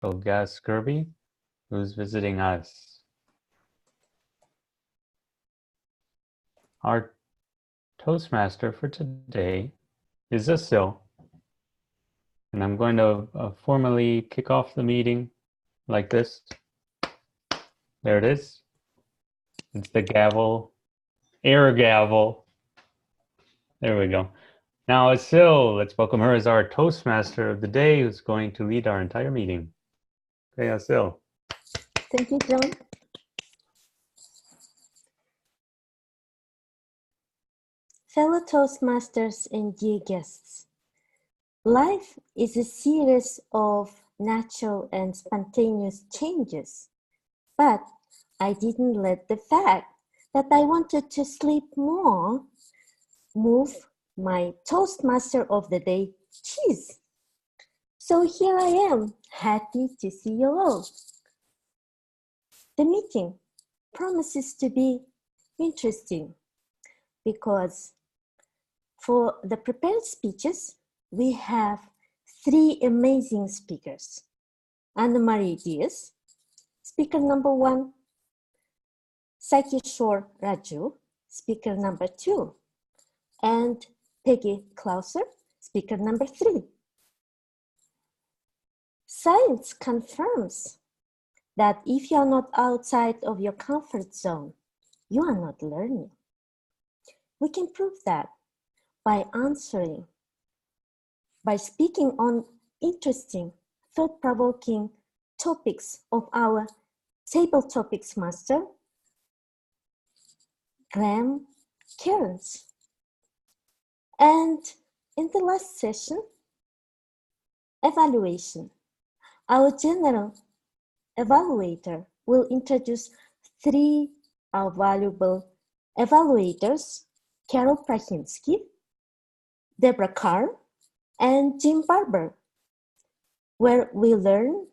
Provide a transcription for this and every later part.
So Gus Kirby, who's visiting us. Our Toastmaster for today is Asil. And I'm going to formally kick off the meeting like this. There it is. It's the gavel, air gavel. There we go. Now Asil, let's welcome her as our Toastmaster of the day, who's going to lead our entire meeting. Okay, Asil. Thank you, John. Fellow Toastmasters and dear guests, life is a series of natural and spontaneous changes, but I didn't let the fact that I wanted to sleep more move my Toastmaster of the day cheese. So here I am, happy to see you all. The meeting promises to be interesting because for the prepared speeches, we have three amazing speakers. Anna-Marie Diaz, speaker number 1, Sakishore Raju, speaker number 2, and Peggy Klauser, speaker number 3. Science confirms that if you are not outside of your comfort zone, you are not learning. We can prove that by speaking on interesting, thought-provoking topics of our table topics master, Graham Cairns. And in the last session, evaluation. Our general evaluator will introduce 3 our valuable evaluators, Carol Prahinsky, Deborah Carr, and Jim Barber, where we learn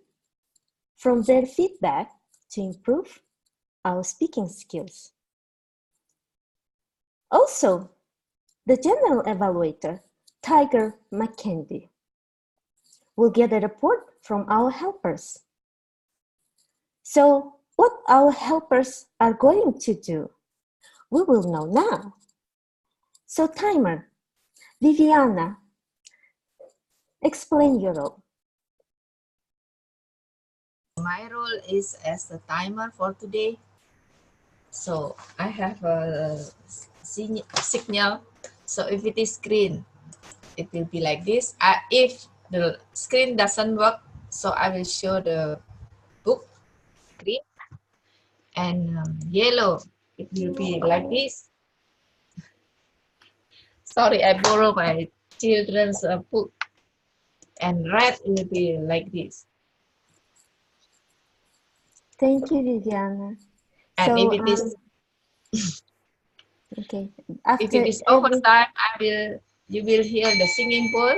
from their feedback to improve our speaking skills. Also, the general evaluator, Tiger McKendy, will get a report from our helpers. So what our helpers are going to do, we will know now. So timer, Viviana, explain your role. My role is as the timer for today. So I have a signal. So if it is green, it will be like this. If the screen doesn't work, so I will show the book green, and yellow, it will be like this. Sorry, I borrow my children's book. And red will be like this. Thank you, Viviana. And so, if it is okay, if it is overtime, you will hear the singing bowl.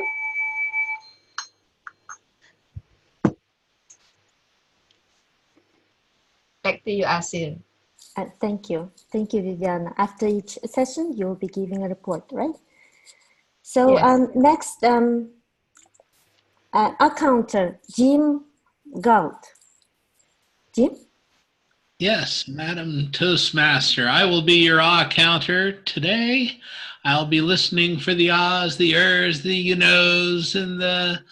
Back to you, Asil. Thank you, Viviana. After each session, you will be giving a report, right? So Yes. Next, accountant Jim Gould. Jim? Yes, Madam Toastmaster, I will be your counter today. I'll be listening for the ahs, the ers, the you knows, and the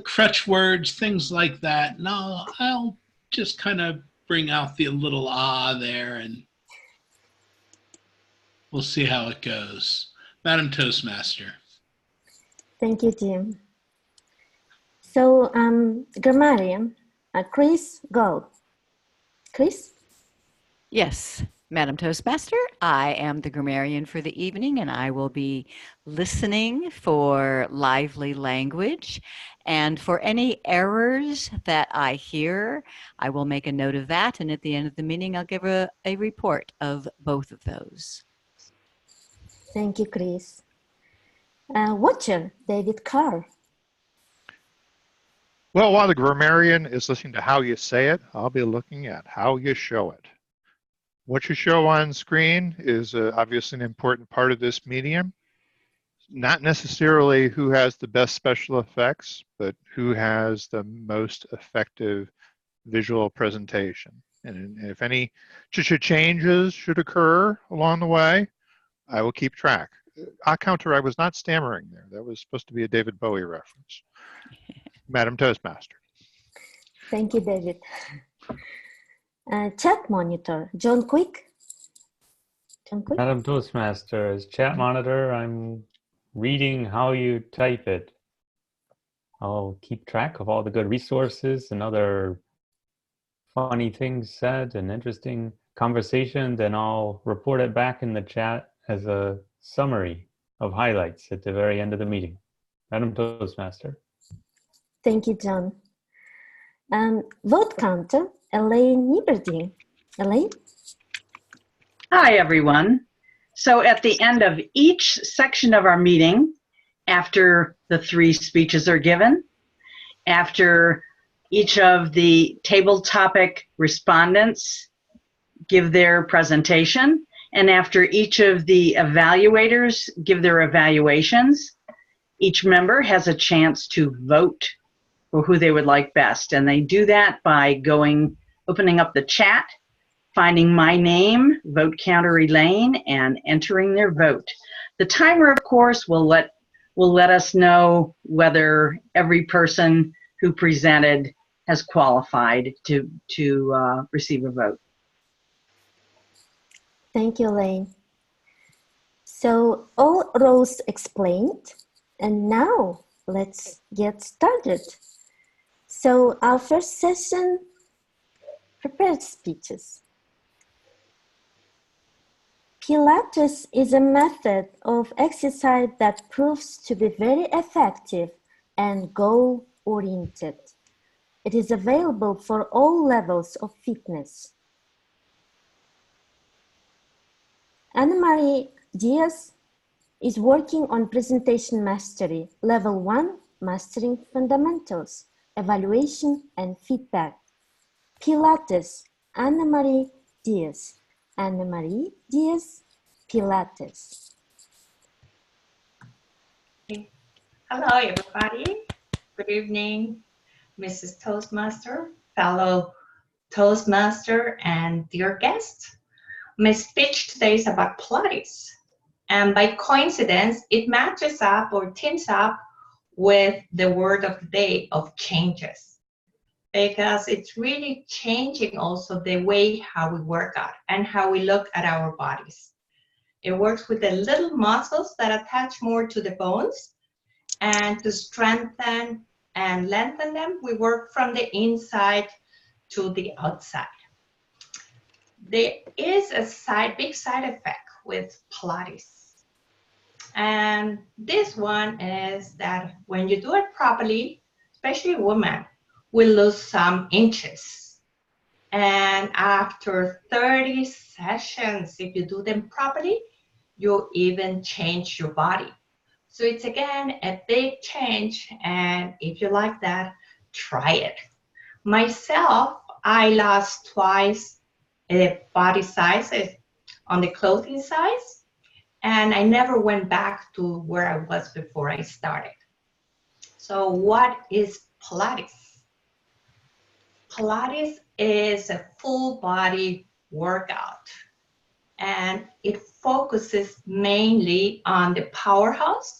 crutch words, things like that. And I'll just kind of bring out the little ah there, and we'll see how it goes. Madam Toastmaster. Thank you, Jim. So, grammarian, Chris Gould. Chris? Yes, Madam Toastmaster, I am the grammarian for the evening, and I will be listening for lively language. And for any errors that I hear, I will make a note of that. And at the end of the meeting, I'll give a report of both of those. Thank you, Chris. Watcher, David Carr. Well, while the grammarian is listening to how you say it, I'll be looking at how you show it. What you show on screen is obviously an important part of this medium. not necessarily who has the best special effects, but who has the most effective visual presentation. And if any changes should occur along the way, I will keep track. Counter, I was not stammering there. That was supposed to be a David Bowie reference. Madam Toastmaster. Thank you, David. Chat monitor, John Quick. John Quick. Madam Toastmaster, as chat monitor, I'm reading how you type it. I'll keep track of all the good resources and other funny things said and interesting conversation, then I'll report it back in the chat as a summary of highlights at the very end of the meeting. Madam Toastmaster. Thank you, John. Vote counter, Elaine Nieberding. Elaine? Hi, everyone. So at the end of each section of our meeting, after the 3 speeches are given, after each of the table topic respondents give their presentation, and after each of the evaluators give their evaluations, each member has a chance to vote for who they would like best. And they do that by opening up the chat, finding my name, Vote Counter Elaine, and entering their vote. The timer, of course, will let us know whether every person who presented has qualified to receive a vote. Thank you, Elaine. So all roles explained, and now let's get started. So our first session, prepared speeches. Pilates is a method of exercise that proves to be very effective and goal-oriented. It is available for all levels of fitness. Anna-Marie Diaz is working on presentation mastery, level 1, mastering fundamentals, evaluation and feedback. Pilates, Anna-Marie Diaz. Anna-Marie Diaz, Pilates. Hello, everybody. Good evening, Mrs. Toastmaster, fellow Toastmaster, and dear guests. My speech today is about Pilates. And by coincidence, it matches up or teams up with the word of the day of changes. Because it's really changing also the way how we work out and how we look at our bodies. It works with the little muscles that attach more to the bones, and to strengthen and lengthen them, we work from the inside to the outside. There is a big side effect with Pilates. And this one is that when you do it properly, especially women, we lose some inches. And after 30 sessions, if you do them properly, you even change your body. So it's again a big change, and if you like that, try it. Myself, I lost twice body size on the clothing size, and I never went back to where I was before I started. So what is Pilates? Pilates is a full body workout, and it focuses mainly on the powerhouse.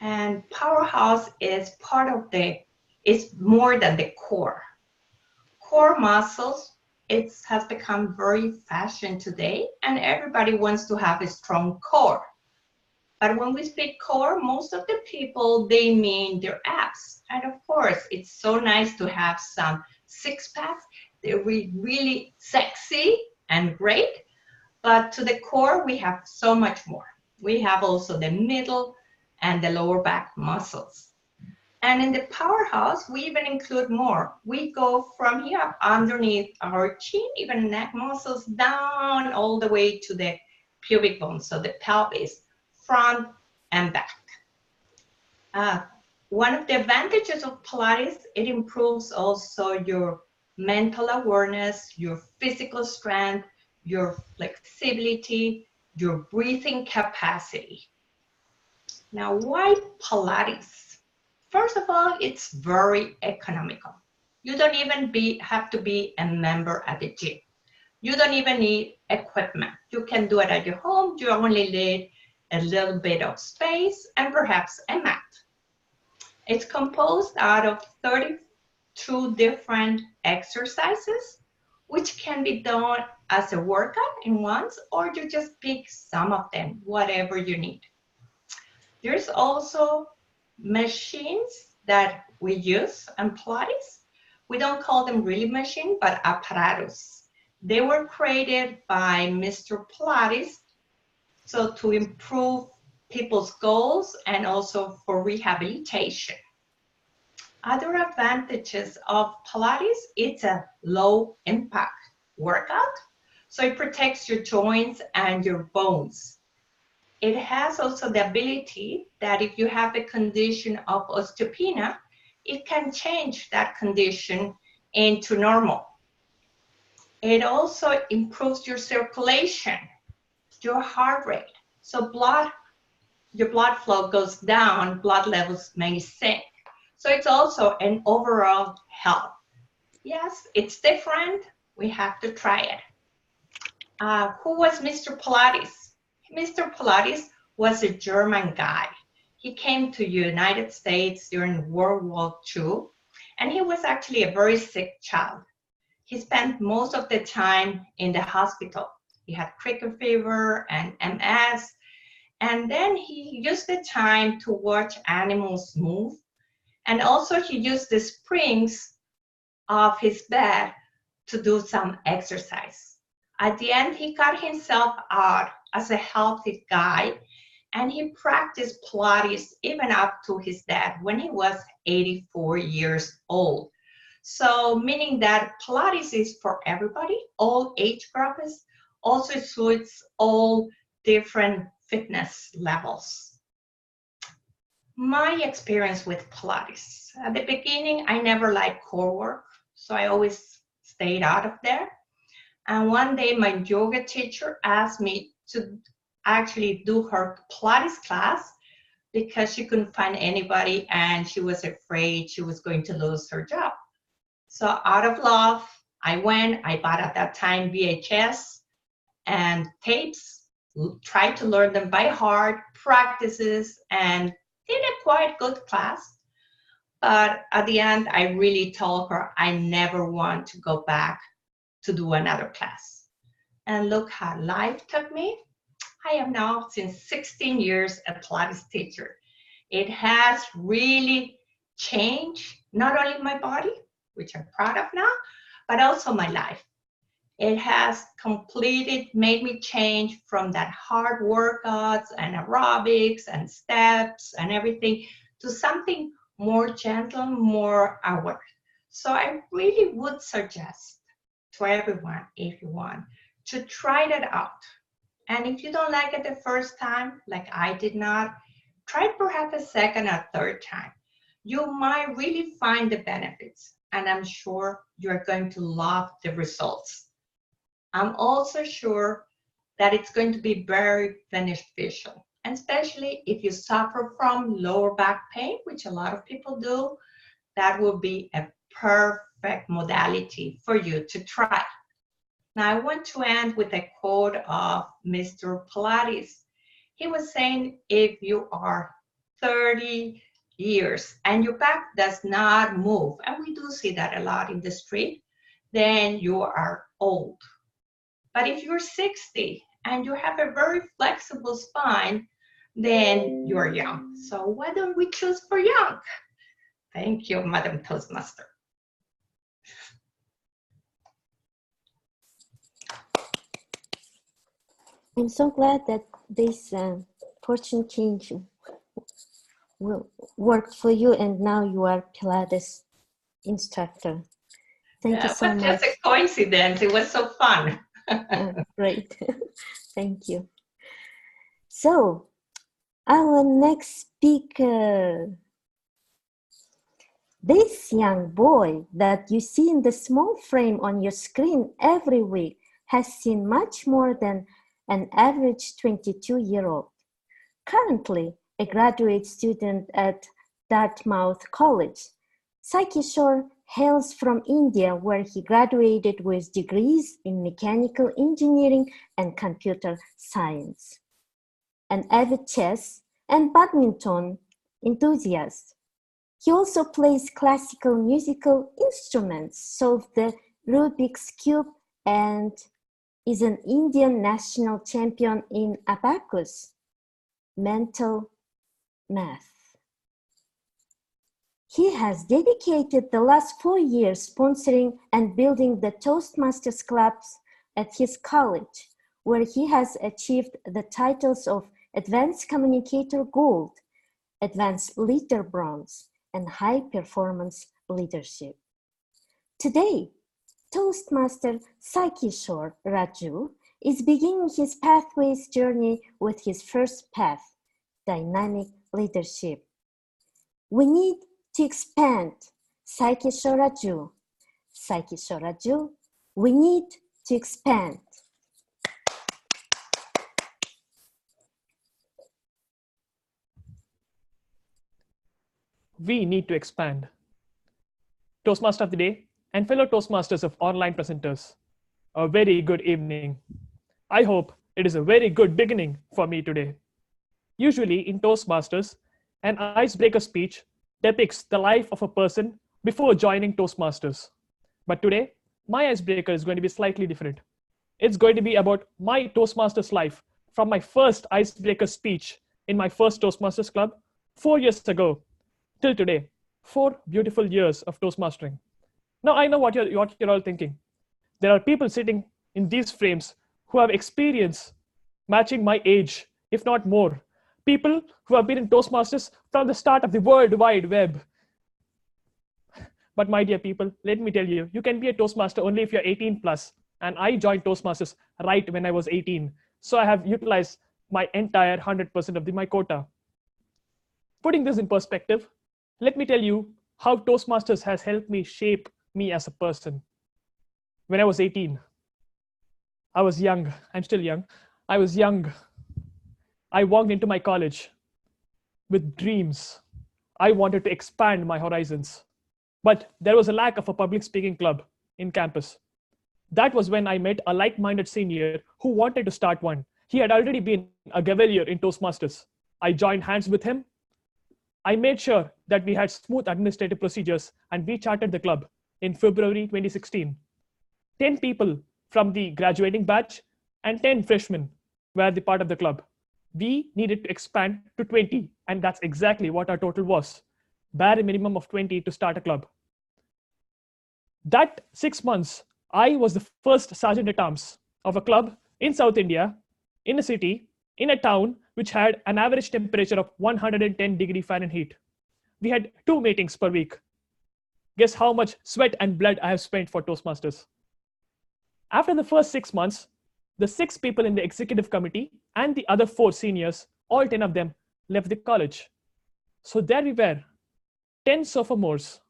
And powerhouse is it's more than the core. Core muscles, it has become very fashion today, and everybody wants to have a strong core. But when we speak core, most of the people, they mean their abs. And of course, it's so nice to have some six packs. They're really sexy and great. But to the core, we have so much more. We have also the middle and the lower back muscles. And in the powerhouse, we even include more. We go from here up underneath our chin, even neck muscles, down all the way to the pubic bone, so the pelvis, front and back. One of the advantages of Pilates, it improves also your mental awareness, your physical strength, your flexibility, your breathing capacity. Now, why Pilates? First of all, it's very economical. You don't even have to be a member at the gym. You don't even need equipment. You can do it at your home. You only need a little bit of space and perhaps a mat. It's composed out of 32 different exercises, which can be done as a workout in once, or you just pick some of them, whatever you need. There's also machines that we use in Pilates. We don't call them really machine, but apparatus. They were created by Mr. Pilates, so to improve people's goals and also for rehabilitation. Other advantages of Pilates, it's a low impact workout, so it protects your joints and your bones. It has also the ability that if you have a condition of osteopenia, it can change that condition into normal. It also improves your circulation, your heart rate. So your blood flow goes down, blood levels may sink. So it's also an overall health. Yes, it's different. We have to try it. Who was Mr. Pilates? Mr. Pilates was a German guy. He came to the United States during World War II, and he was actually a very sick child. He spent most of the time in the hospital. He had cricket fever and MS, and then he used the time to watch animals move, and also he used the springs of his bed to do some exercise. At the end, he got himself out as a healthy guy, and he practiced Pilates even up to his death when he was 84 years old. So meaning that Pilates is for everybody, all age groups, also suits all different fitness levels. My experience with Pilates. At the beginning, I never liked core work, so I always stayed out of there. And one day my yoga teacher asked me to actually do her Pilates class because she couldn't find anybody and she was afraid she was going to lose her job. So out of love, I went, I bought at that time VHS and tapes, tried to learn them by heart, practices, and did a quite good class. But at the end, I really told her I never want to go back to do another class. And look how life took me. I am now, since 16 years, a Pilates teacher. It has really changed not only my body, which I'm proud of now, but also my life. It has completely made me change from that hard workouts and aerobics and steps and everything to something more gentle, more aware. So I really would suggest to everyone, if you want, to try that out. And if you don't like it the first time, like I did not, try it perhaps a second or third time. You might really find the benefits, and I'm sure you're going to love the results. I'm also sure that it's going to be very beneficial, and especially if you suffer from lower back pain, which a lot of people do, that will be a perfect modality for you to try. Now, I want to end with a quote of Mr. Pilates. He was saying, if you are 30 years and your back does not move, and we do see that a lot in the street, then you are old. But if you're 60 and you have a very flexible spine, then you're young. So why don't we choose for young? Thank you, Madam Toastmaster. I'm so glad that this fortune change will work for you, and now you are Pilates instructor. Thank you so much. Just a coincidence. It was so fun. Great. Thank you. So, our next speaker. This young boy that you see in the small frame on your screen every week has seen much more than an average 22-year-old. Currently, a graduate student at Dartmouth College. Sai Kishore hails from India, where he graduated with degrees in mechanical engineering and computer science. An avid chess and badminton enthusiast, he also plays classical musical instruments, solved the Rubik's Cube, and is an Indian national champion in abacus, mental math. He has dedicated the last 4 years sponsoring and building the Toastmasters clubs at his college, where he has achieved the titles of Advanced Communicator Gold, Advanced Leader Bronze, and High Performance Leadership. Today, Toastmaster Sai Kishore Raju is beginning his Pathways journey with his first path, Dynamic Leadership. We need to expand Sai Kishore Raju. Sai Kishore Raju, we need to expand. We need to expand. Toastmaster of the Day and fellow Toastmasters of online presenters, a very good evening. I hope it is a very good beginning for me today. Usually in Toastmasters, an icebreaker speech depicts the life of a person before joining Toastmasters. But today, my icebreaker is going to be slightly different. It's going to be about my Toastmasters life from my first icebreaker speech in my first Toastmasters club 4 years ago till today. 4 beautiful years of Toastmastering. Now I know what you're all thinking. There are people sitting in these frames who have experience matching my age, if not more. People who have been in Toastmasters from the start of the World Wide Web. But my dear people, let me tell you, you can be a Toastmaster only if you're 18 plus. And I joined Toastmasters right when I was 18. So I have utilized my entire 100% of my quota. Putting this in perspective, let me tell you how Toastmasters has helped me shape me as a person. When I was 18, I was young. I'm still young. I was young. I walked into my college with dreams. I wanted to expand my horizons. But there was a lack of a public speaking club in campus. That was when I met a like-minded senior who wanted to start one. He had already been a Cavalier in Toastmasters. I joined hands with him. I made sure that we had smooth administrative procedures and we chartered the club in February 2016. 10 people from the graduating batch and 10 freshmen were the part of the club. We needed to expand to 20, and that's exactly what our total was. Bare minimum of 20 to start a club. That 6 months, I was the first sergeant at arms of a club in South India, in a city, in a town which had an average temperature of 110 degrees Fahrenheit. We had 2 meetings per week. Guess how much sweat and blood I have spent for Toastmasters. After the first 6 months, the 6 people in the executive committee and the other 4 seniors, all 10 of them, left the college. So there we were, 10 sophomores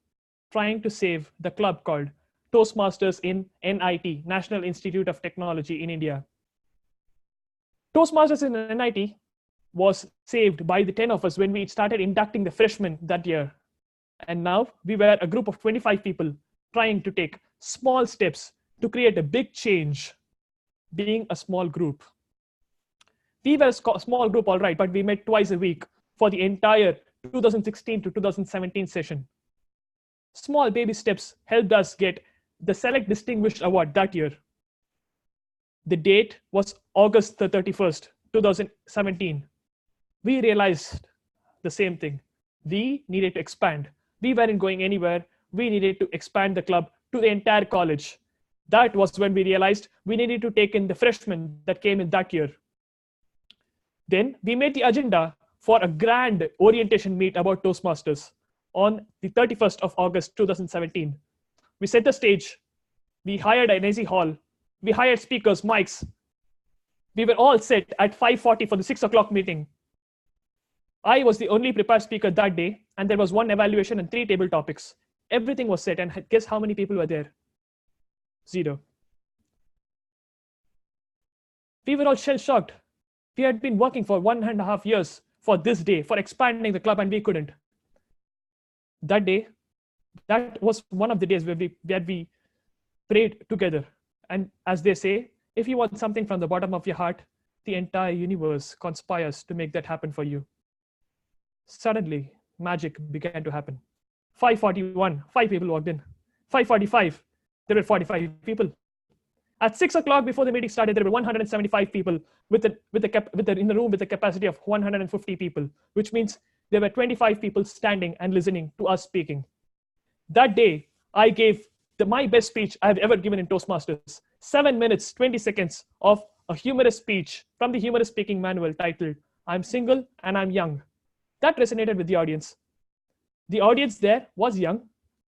trying to save the club called Toastmasters in NIT, National Institute of Technology in India. Toastmasters in NIT was saved by the 10 of us when we started inducting the freshmen that year. And now we were a group of 25 people trying to take small steps to create a big change, being a small group. We were a small group, all right, but we met twice a week for the entire 2016 to 2017 session. Small baby steps helped us get the Select Distinguished Award that year. The date was August the 31st, 2017. We realized the same thing. We needed to expand. We weren't going anywhere. We needed to expand the club to the entire college. That was when we realized we needed to take in the freshmen that came in that year. Then we made the agenda for a grand orientation meet about Toastmasters on the 31st of August, 2017. We set the stage. We hired an AC hall. We hired speakers, mics. We were all set at 5:40 for the 6 o'clock meeting. I was the only prepared speaker that day, and there was 1 evaluation and 3 table topics. Everything was set, and guess how many people were there? 0. We were all shell-shocked. We had been working for 1.5 years for this day, for expanding the club, and we couldn't. That day, that was one of the days where we prayed together. And as they say, if you want something from the bottom of your heart, the entire universe conspires to make that happen for you. Suddenly, magic began to happen. 5:41, 5 people walked in. 5:45, there were 45 people. At 6 o'clock, before the meeting started, there were 175 people in the room with a capacity of 150 people, which means there were 25 people standing and listening to us speaking. That day, I gave my best speech I've ever given in Toastmasters. 7 minutes, 20 seconds of a humorous speech from the humorous speaking manual titled, "I'm single and I'm young." That resonated with the audience. The audience there was young,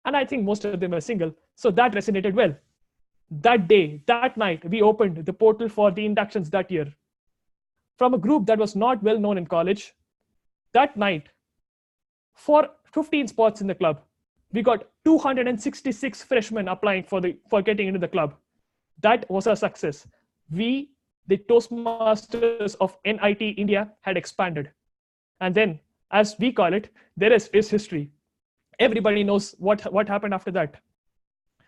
and I think most of them were single, so that resonated well. That day, that night, we opened the portal for the inductions that year. From a group that was not well known in college, that night, for 15 spots in the club, we got 266 freshmen applying for getting into the club. That was a success. We, the Toastmasters of NIT India, had expanded. And then, as we call it, the rest is history. Everybody knows what happened after that.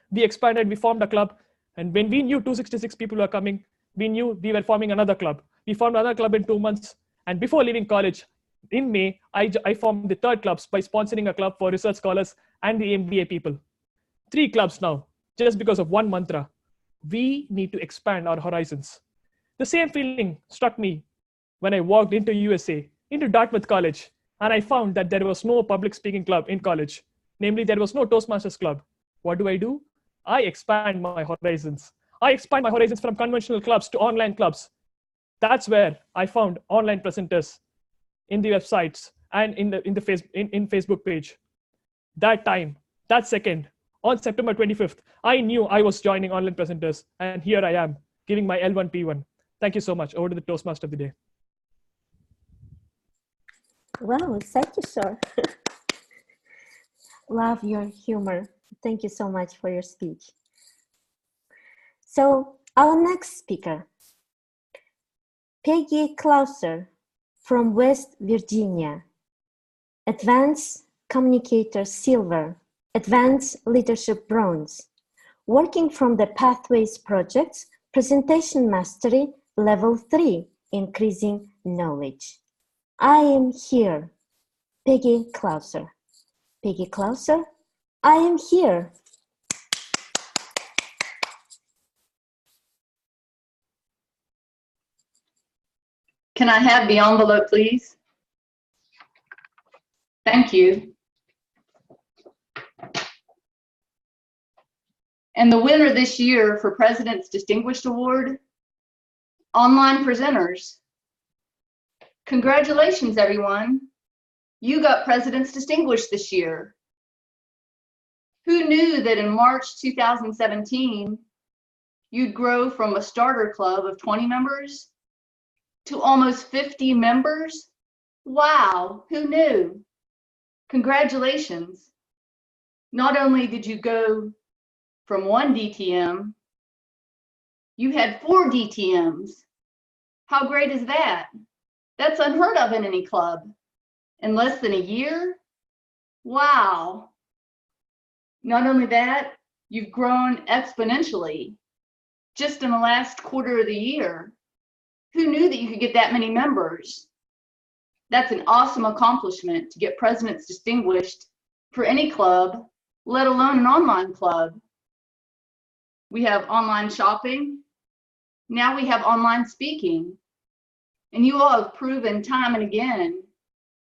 We expanded, we formed a club, and when we knew 266 people were coming, we knew we were forming another club. We formed another club in 2 months, and before leaving college, in May, I formed the third club by sponsoring a club for research scholars and the MBA people. 3 clubs now, just because of one mantra. We need to expand our horizons. The same feeling struck me when I walked into USA, into Dartmouth College, and I found that there was no public speaking club in college. Namely, there was no Toastmasters club. What do? I expand my horizons. I expand my horizons from conventional clubs to online clubs. That's where I found online presenters in the websites and in Facebook page. That time, that second, on September 25th, I knew I was joining online presenters, and here I am, giving my L1P1. Thank you so much. Over to the Toastmaster of the day. Wow, thank you, sir. Love your humor. Thank you so much for your speech. So our next speaker, Peggy Clauser from West Virginia, Advanced Communicator Silver, Advanced Leadership Bronze, working from the Pathways Project's Presentation Mastery Level 3, Increasing Knowledge. I am here, Peggy Clauser. Peggy Clauser, I am here. Can I have the envelope, please? Thank you. And the winner this year for President's Distinguished Award, Online Presenters. Congratulations, everyone. You got President's Distinguished this year. Who knew that in March 2017, you'd grow from a starter club of 20 members to almost 50 members? Wow, who knew? Congratulations. Not only did you go from 1 DTM, you had 4 DTMs. How great is that? That's unheard of in any club. In less than a year? Wow. Not only that, you've grown exponentially just in the last quarter of the year. Who knew that you could get that many members? That's an awesome accomplishment to get President's Distinguished for any club, let alone an online club. We have online shopping. Now we have online speaking. And you all have proven time and again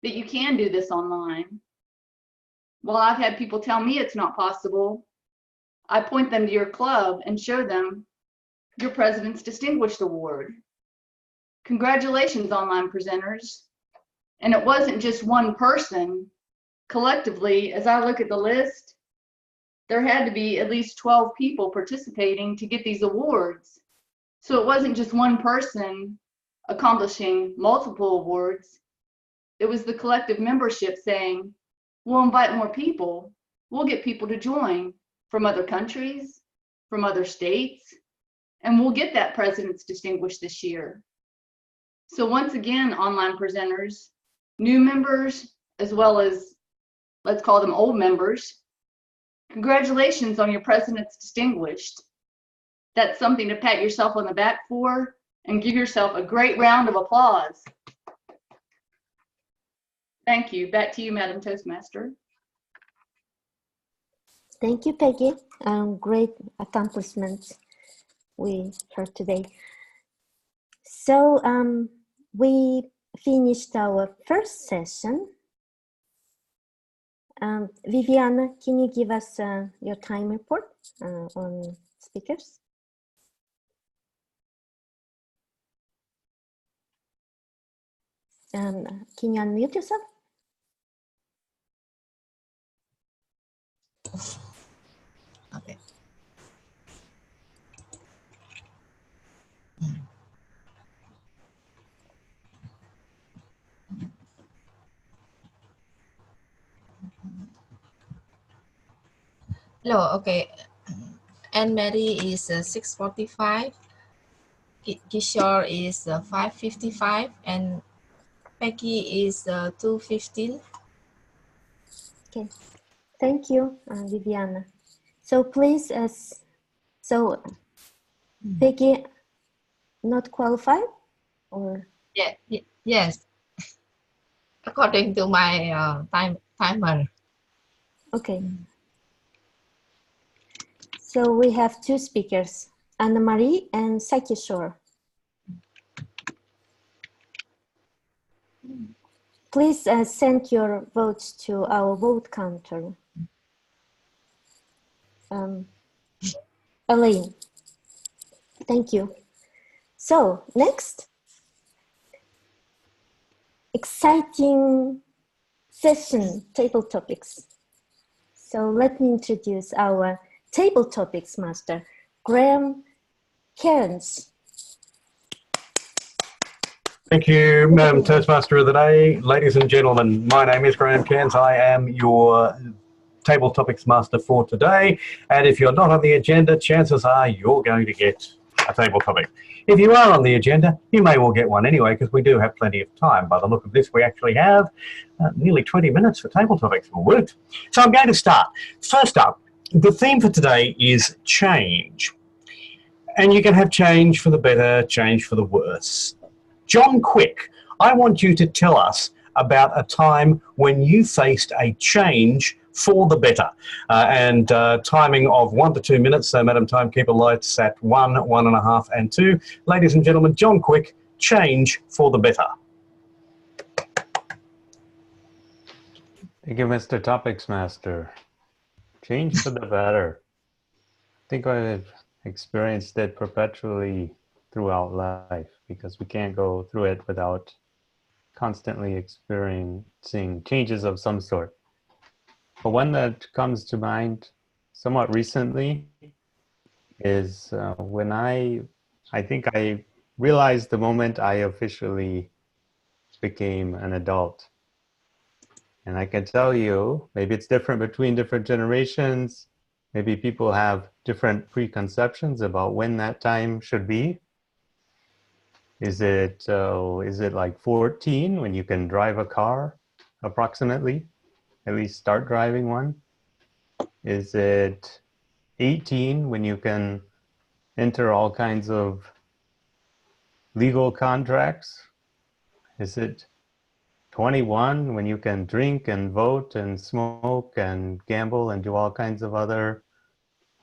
that you can do this online. While I've had people tell me it's not possible, I point them to your club and show them your President's Distinguished Award. Congratulations, online presenters. And it wasn't just one person. Collectively, as I look at the list, there had to be at least 12 people participating to get these awards. So it wasn't just one person accomplishing multiple awards. It was the collective membership saying, we'll invite more people. We'll get people to join from other countries, from other states, and we'll get that President's Distinguished this year. So once again, online presenters, new members, as well as, let's call them old members. Congratulations on your President's Distinguished. That's something to pat yourself on the back for and give yourself a great round of applause. Thank you. Back to you, Madam Toastmaster. Thank you, Peggy. Great accomplishments we heard today. So we finished our first session. Viviana, can you give us your time report on speakers? Can you unmute yourself? Okay. Hello, okay. Anne Mary is 6:45. Kishore is 5:55, and Peggy is 2:15. Okay, thank you, Viviana. So please, so Peggy not qualified, or? Yeah, yes. According to my timer. Okay. So we have two speakers, Anna Marie and Sakishore. Please send your votes to our vote counter. Elaine, thank you. So next, exciting session, table topics. So let me introduce our table topics master, Graham Cairns. Thank you, Madam Toastmaster of the Day. Ladies and gentlemen, my name is Graham Cairns. I am your table topics master for today. And if you're not on the agenda, chances are you're going to get a table topic. If you are on the agenda, you may well get one anyway, because we do have plenty of time. By the look of this, we actually have nearly 20 minutes for table topics. Woot. So I'm going to start. First up, the theme for today is change. And you can have change for the better, change for the worse. John Quick, I want you to tell us about a time when you faced a change for the better. Timing of 1 to 2 minutes. So, Madam Timekeeper, lights at 1, 1.5, and 2. Ladies and gentlemen, John Quick, change for the better. Thank you, Mr. Topics Master. Change for the better. I think I've experienced it perpetually throughout life, because we can't go through it without constantly experiencing changes of some sort. But one that comes to mind somewhat recently is when I think I realized the moment I officially became an adult. And I can tell you, maybe it's different between different generations. Maybe people have different preconceptions about when that time should be. Is it like 14 when you can drive a car, approximately? At least start driving one? Is it 18 when you can enter all kinds of legal contracts? Is it 21 when you can drink and vote and smoke and gamble and do all kinds of other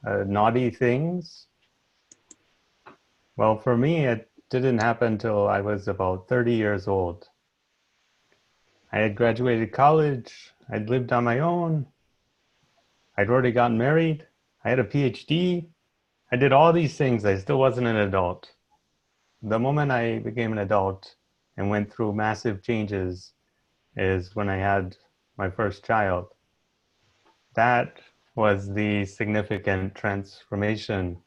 naughty things? Well, for me, it didn't happen until I was about 30 years old. I had graduated college, I'd lived on my own, I'd already gotten married, I had a PhD, I did all these things, I still wasn't an adult. The moment I became an adult and went through massive changes is when I had my first child. That was the significant transformation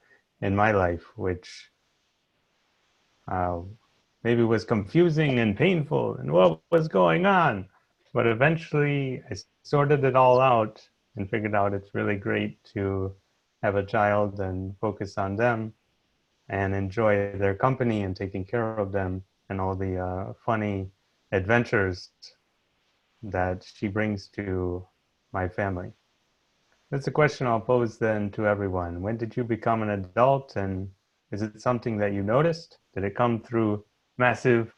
in my life, which maybe was confusing and painful and what was going on. But eventually I sorted it all out and figured out it's really great to have a child and focus on them and enjoy their company and taking care of them and all the funny adventures that she brings to my family. That's a question I'll pose then to everyone. When did you become an adult, and is it something that you noticed? Did it come through massive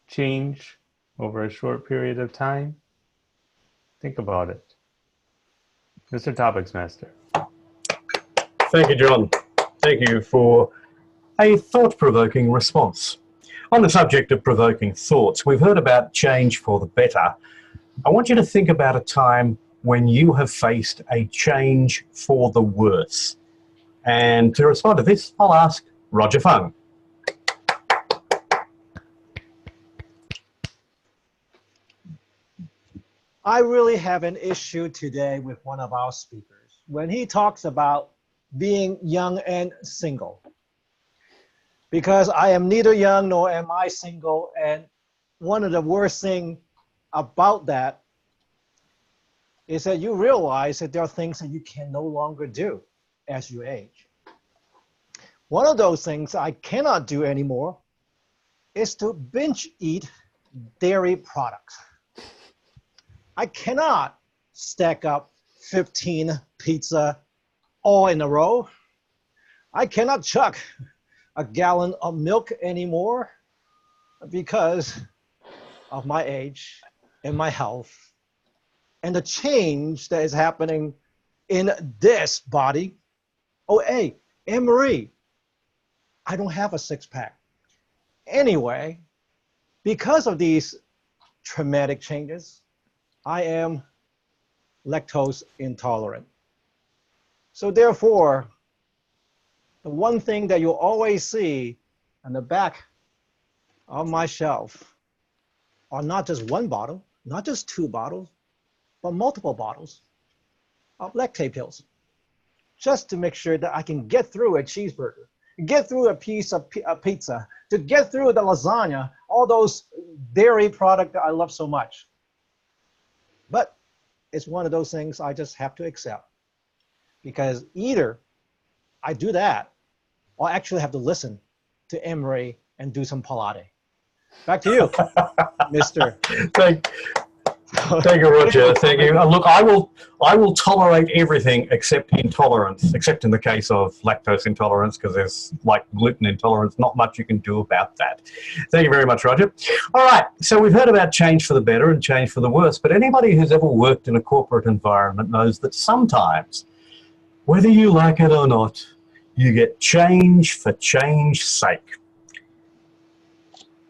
change over a short period of time? Think about it. Mr. Topics Master. Thank you, John. Thank you for a thought-provoking response. On the subject of provoking thoughts, we've heard about change for the better. I want you to think about a time when you have faced a change for the worse. And to respond to this, I'll ask Roger Fung. I really have an issue today with one of our speakers when he talks about being young and single. Because I am neither young nor am I single, and one of the worst things about that is that you realize that there are things that you can no longer do as you age. One of those things I cannot do anymore is to binge eat dairy products. I cannot stack up 15 pizza all in a row. I cannot chuck a gallon of milk anymore because of my age and my health and the change that is happening in this body. Oh, hey, Anne-Marie, I don't have a six-pack. Anyway, because of these traumatic changes, I am lactose intolerant. So therefore, the one thing that you'll always see on the back of my shelf are not just one bottle, not just two bottles, but multiple bottles of lactate pills, just to make sure that I can get through a cheeseburger, get through a piece of pizza, to get through the lasagna, all those dairy products that I love so much. But it's one of those things I just have to accept, because either I do that or I actually have to listen to Emery and do some Pilates. Back to you, Mr. Thank you, Roger. Thank you. Look, I will tolerate everything except intolerance, except in the case of lactose intolerance, because there's like gluten intolerance, not much you can do about that. Thank you very much, Roger. All right, so we've heard about change for the better and change for the worse, but anybody who's ever worked in a corporate environment knows that sometimes, whether you like it or not, you get change for change's sake.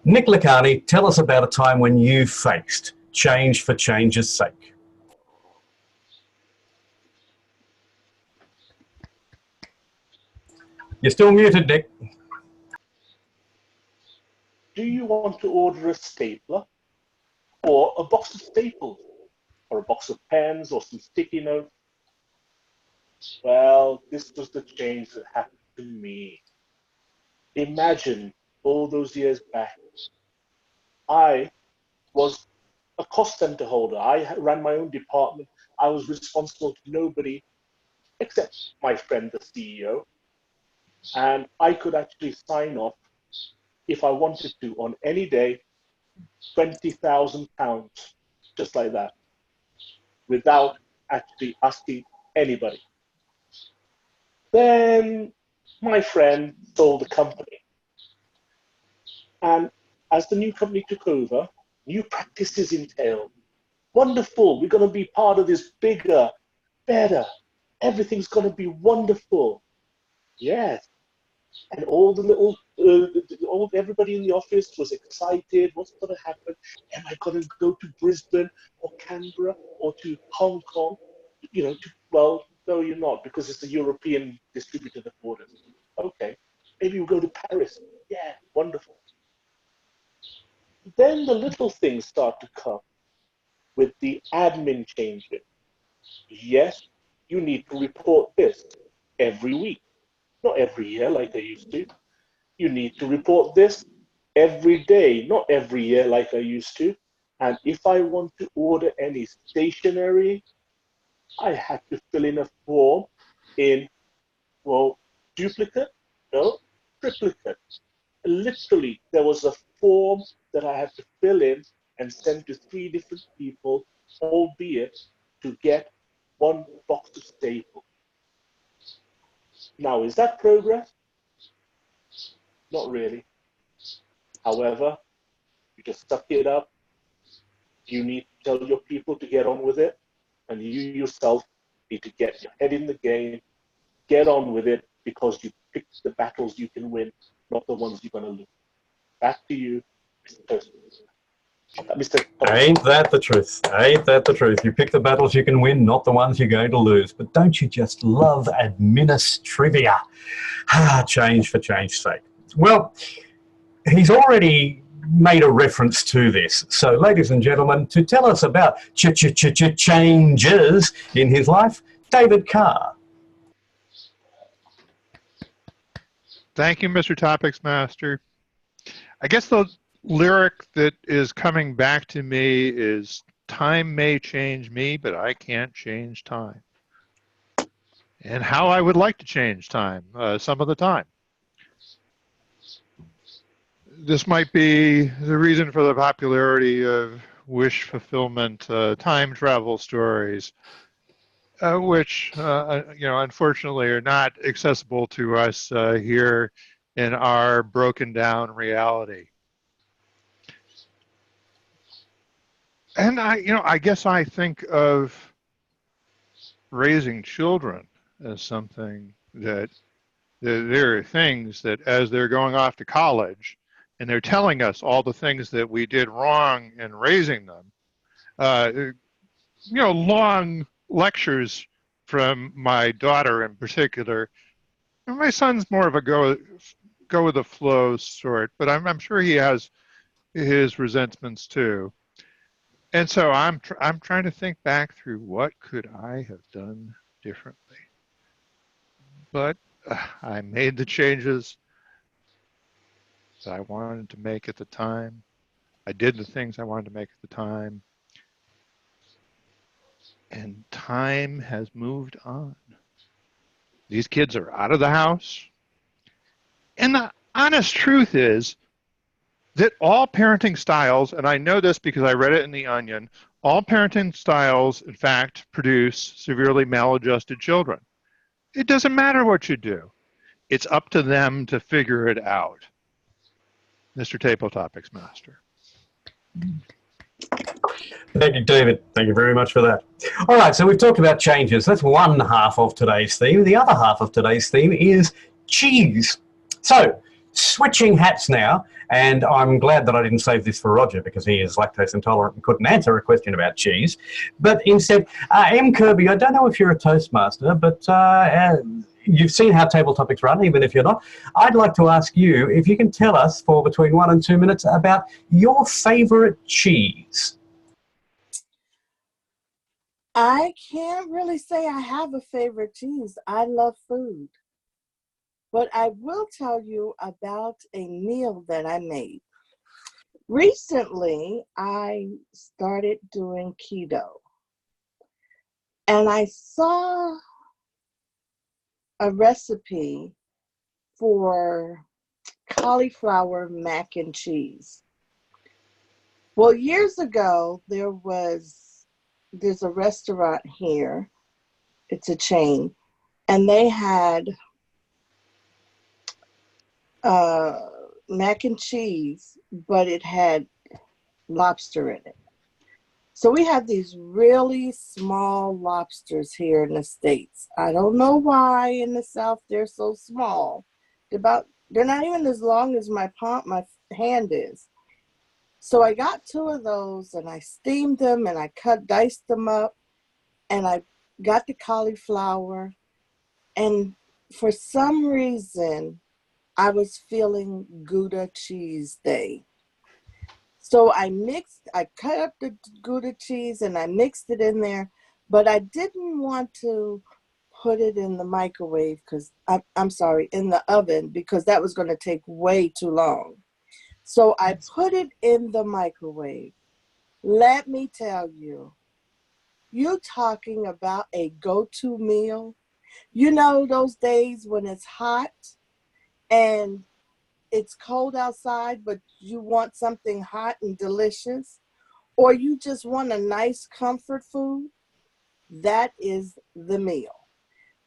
Nick Licani, tell us about a time when you faced change for change's sake. You're still muted, Nick. Do you want to order a stapler or a box of staples or a box of pens or some sticky notes? Well, this was the change that happened to me. Imagine all those years back, I was a cost center holder. I ran my own department. I was responsible to nobody except my friend, the CEO. And I could actually sign off, if I wanted to, on any day, £20,000, just like that, without actually asking anybody. Then my friend sold the company. And as the new company took over, new practices entailed. Wonderful, we're going to be part of this bigger, better. Everything's going to be wonderful. Yes. And all the little, everybody in the office was excited. What's going to happen? Am I going to go to Brisbane or Canberra or to Hong Kong? You know, well, no, you're not, because it's a European distributor that borders. Okay, maybe we'll go to Paris. Yeah, wonderful. Then the little things start to come with the admin changing. Yes, you need to report this every week, not every year like I used to. You need to report this every day, not every year like I used to. And if I want to order any stationery, I had to fill in a form in, well, duplicate? No, triplicate. Literally, there was a form that I had to fill in and send to 3 different people, albeit to get 1 box of staples. Now, is that progress? Not really. However, you just suck it up. You need to tell your people to get on with it, and you yourself need to get your head in the game, get on with it, because you picked the battles you can win, not the ones you're going to lose. Back to you, Mr. Toastmaster. Mr. Ain't that the truth? Ain't that the truth? You pick the battles you can win, not the ones you're going to lose. But don't you just love administrivia? Change for change's sake. Well, he's already made a reference to this. So, ladies and gentlemen, to tell us about changes in his life, David Carr. Thank you, Mr. Topics Master. I guess the lyric that is coming back to me is, time may change me, but I can't change time. And how I would like to change time some of the time. This might be the reason for the popularity of wish fulfillment, time travel stories, which, unfortunately are not accessible to us here in our broken down reality. And I guess I think of raising children as something that there are things that as they're going off to college and they're telling us all the things that we did wrong in raising them, long lectures from my daughter in particular. My son's more of a go with the flow sort, but I'm sure he has his resentments too. And so I'm trying to think back through what could I have done differently. But I made the changes that I wanted to make at the time. I did the things I wanted to make at the time. And time has moved on. These kids are out of the house. And the honest truth is that all parenting styles, and I know this because I read it in The Onion, all parenting styles, in fact, produce severely maladjusted children. It doesn't matter what you do. It's up to them to figure it out. Mr. Table Topics Master. Thank you, David. Thank you very much for that. All right, so we've talked about changes. That's one half of today's theme. The other half of today's theme is cheese. So, switching hats now, and I'm glad that I didn't save this for Roger because he is lactose intolerant and couldn't answer a question about cheese. But instead, M. Kirby, I don't know if you're a Toastmaster, but you've seen how table topics run, even if you're not. I'd like to ask you if you can tell us for between 1 and 2 minutes about your favorite cheese. I can't really say I have a favorite cheese. I love food. But I will tell you about a meal that I made. Recently, I started doing keto. And I saw a recipe for cauliflower mac and cheese. Well, years ago, there's a restaurant here. It's a chain. And they had mac and cheese, but it had lobster in it. So we have these really small lobsters here in the States. I don't know why in the South they're so small. They're not even as long as my hand is. So I got 2 of those and I steamed them and I diced them up and I got the cauliflower. And for some reason, I was feeling Gouda cheese day. So I cut up the Gouda cheese and I mixed it in there, but I didn't want to put it in the microwave in the oven because that was going to take way too long. So I put it in the microwave. Let me tell you, you talking about a go-to meal. You know those days when it's hot and it's cold outside, but you want something hot and delicious? or you just want a nice comfort food, that is the meal.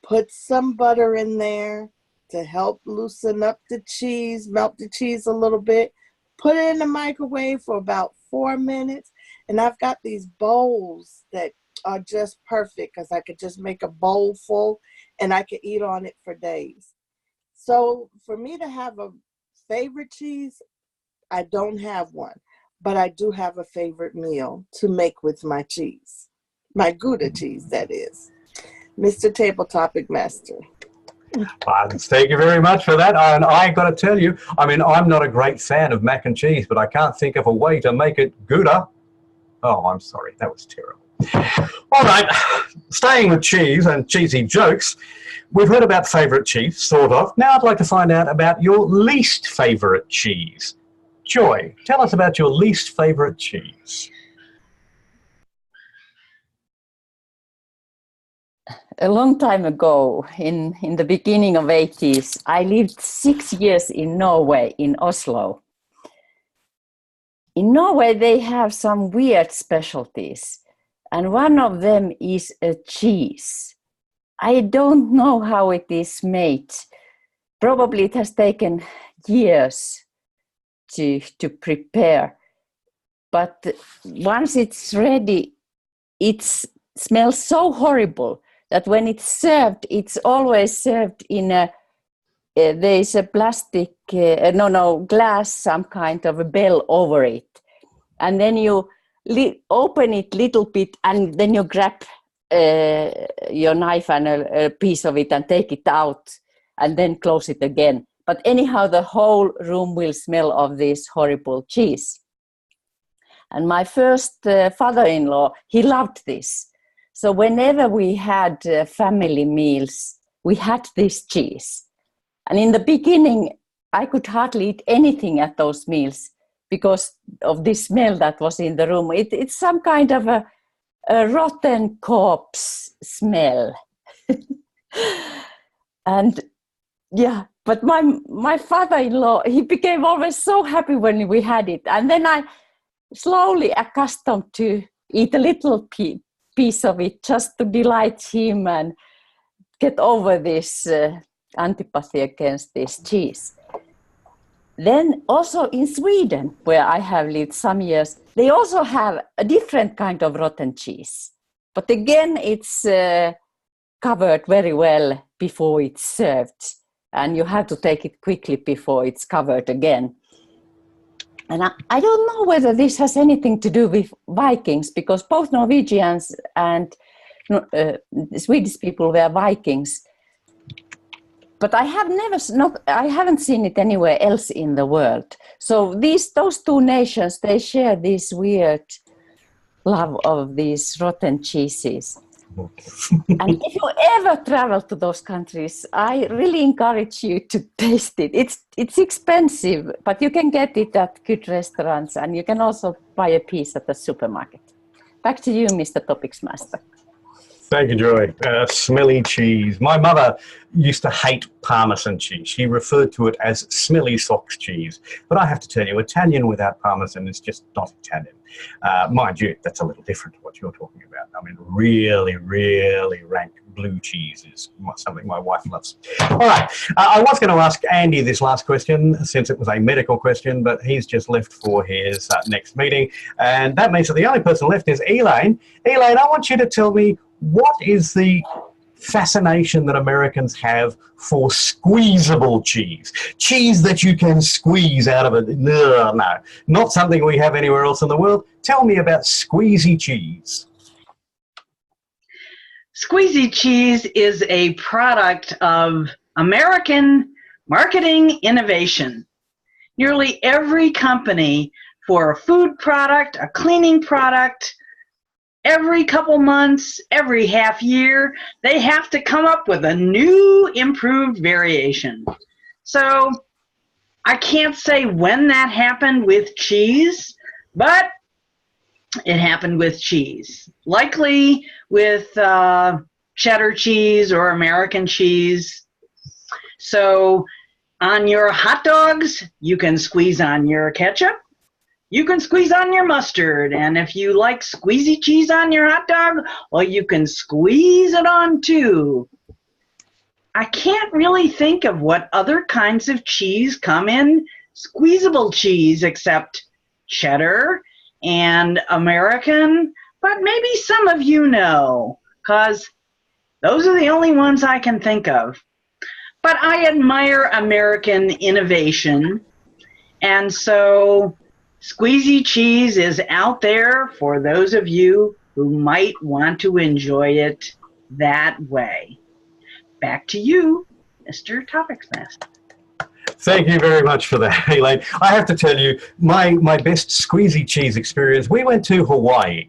Put some butter in there to help loosen up the cheese, melt the cheese a little bit. Put it in the microwave for about 4 minutes. And I've got these bowls that are just perfect because I could just make a bowl full and I could eat on it for days. So for me to have a favorite cheese, I don't have one, but I do have a favorite meal to make with my cheese. My Gouda cheese, that is. Mr. Table Topic Master. Thank you very much for that. And I got to tell you, I mean, I'm not a great fan of mac and cheese, but I can't think of a way to make it Gouda. Oh, I'm sorry. That was terrible. All right. Staying with cheese and cheesy jokes, we've heard about favourite cheese, sort of. Now I'd like to find out about your least favourite cheese. Joy, tell us about your least favourite cheese. A long time ago, in the beginning of 80s, I lived 6 years in Norway, in Oslo. In Norway, they have some weird specialties, and one of them is a cheese. I don't know how it is made. Probably it has taken years to prepare, but once it's ready, it smells so horrible that when it's served, it's always served in a, there is a plastic, glass, some kind of a bell over it. And then you open it little bit and then you grab your knife and a piece of it and take it out and then close it again. But anyhow, the whole room will smell of this horrible cheese. And my first father-in-law, he loved this. So whenever we had family meals, we had this cheese. And in the beginning, I could hardly eat anything at those meals because of this smell that was in the room. It's some kind of a rotten corpse smell. And yeah, but my father-in-law, he became always so happy when we had it. And then I slowly accustomed to eat a little piece of it just to delight him and get over this antipathy against this cheese. Then also in Sweden, where I have lived some years, they also have a different kind of rotten cheese. But again, it's covered very well before it's served. And you have to take it quickly before it's covered again. And I don't know whether this has anything to do with Vikings, because both Norwegians and Swedish people were Vikings. But I haven't seen it anywhere else in the world. So those two nations, they share this weird love of these rotten cheeses. And if you ever travel to those countries, I really encourage you to taste it. It's expensive, but you can get it at good restaurants, and you can also buy a piece at the supermarket. Back to you, Mr. Topics Master. Thank you, Joy. Smelly cheese. My mother used to hate Parmesan cheese. She referred to it as smelly socks cheese. But I have to tell you, Italian without Parmesan is just not Italian. Mind you, that's a little different to what you're talking about. I mean, really, really rank blue cheese is something my wife loves. All right. I was going to ask Andy this last question, since it was a medical question, but he's just left for his next meeting. And that means that the only person left is Elaine. Elaine, I want you to tell me, what is the fascination that Americans have for squeezable cheese? Cheese that you can squeeze out of it. No, not something we have anywhere else in the world. Tell me about squeezy cheese. Squeezy cheese is a product of American marketing innovation. Nearly every company, for a food product, a cleaning product, every couple months, every half year, they have to come up with a new improved variation. So I can't say when that happened with cheese, but it happened with cheese. Likely with cheddar cheese or American cheese. So on your hot dogs, you can squeeze on your ketchup. you can squeeze on your mustard. And if you like squeezy cheese on your hot dog, well, you can squeeze it on too. I can't really think of what other kinds of cheese come in squeezable cheese except cheddar and American, but maybe some of you know, because those are the only ones I can think of. But I admire American innovation, and so squeezy cheese is out there for those of you who might want to enjoy it that way. Back to you, Mr. Topics Master. Thank you very much for that, Elaine. I have to tell you, my best squeezy cheese experience, we went to Hawaii.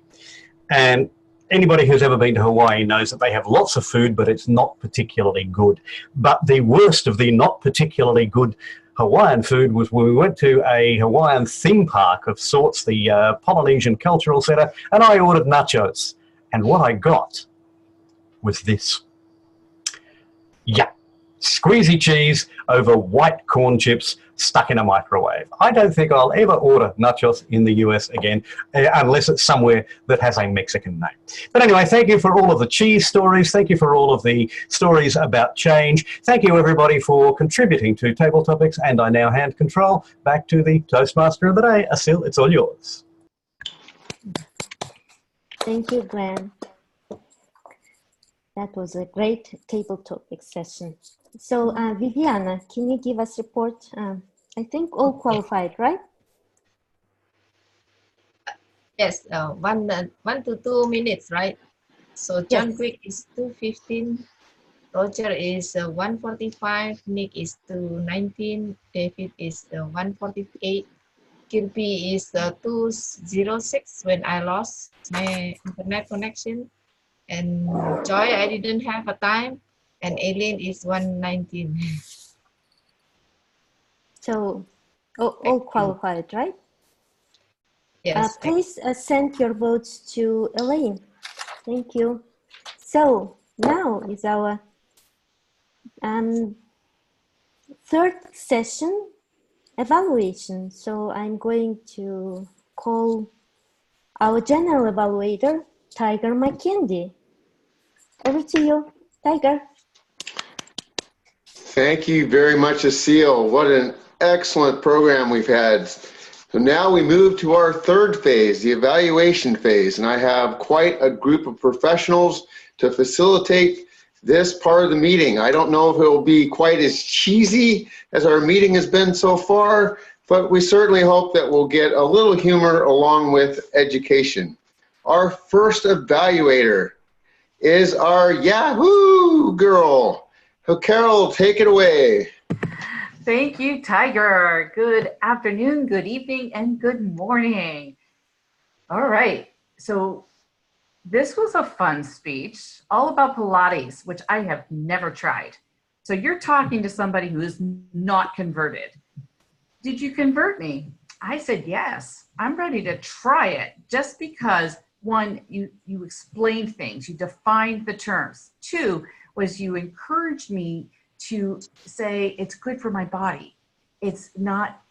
And anybody who's ever been to Hawaii knows that they have lots of food, but it's not particularly good. But the worst of the not particularly good Hawaiian food was when we went to a Hawaiian theme park of sorts, the Polynesian Cultural Center, and I ordered nachos. And what I got was this. Yeah, squeezy cheese over white corn chips stuck in a microwave. I don't think I'll ever order nachos in the US again, unless it's somewhere that has a Mexican name. But anyway, thank you for all of the cheese stories. Thank you for all of the stories about change. Thank you, everybody, for contributing to Table Topics. And I now hand control back to the Toastmaster of the day. Asil, it's all yours. Thank you, Glenn. That was a great table topic session. So, Viviana, can you give us a report? I think all qualified, right? Yes, 1 to 2 minutes, right? So John Yes. Quick is 2:15, Roger is 1:45, Nick is 2:19, David is 1:48, Kirby is 2:06 when I lost my internet connection, and Joy, I didn't have a time, and Aileen is 1:19. So, all qualified, right? Yes. Please send your votes to Elaine. Thank you. So, now is our third session, evaluation. So, I'm going to call our general evaluator, Tiger McKendy. Over to you, Tiger. Thank you very much, Asil. What an excellent program we've had. So now we move to our third phase, the evaluation phase, and I have quite a group of professionals to facilitate this part of the meeting. I don't know if it will be quite as cheesy as our meeting has been so far, but we certainly hope that we'll get a little humor along with education. Our first evaluator is our Yahoo girl. So Carol, take it away. Thank you, Tiger. Good afternoon, good evening, and good morning. All right, so this was a fun speech, all about Pilates, which I have never tried. So you're talking to somebody who is not converted. Did you convert me? I said, yes, I'm ready to try it, just because one, you explained things, you defined the terms. Two, was you encouraged me to say it's good for my body. It's not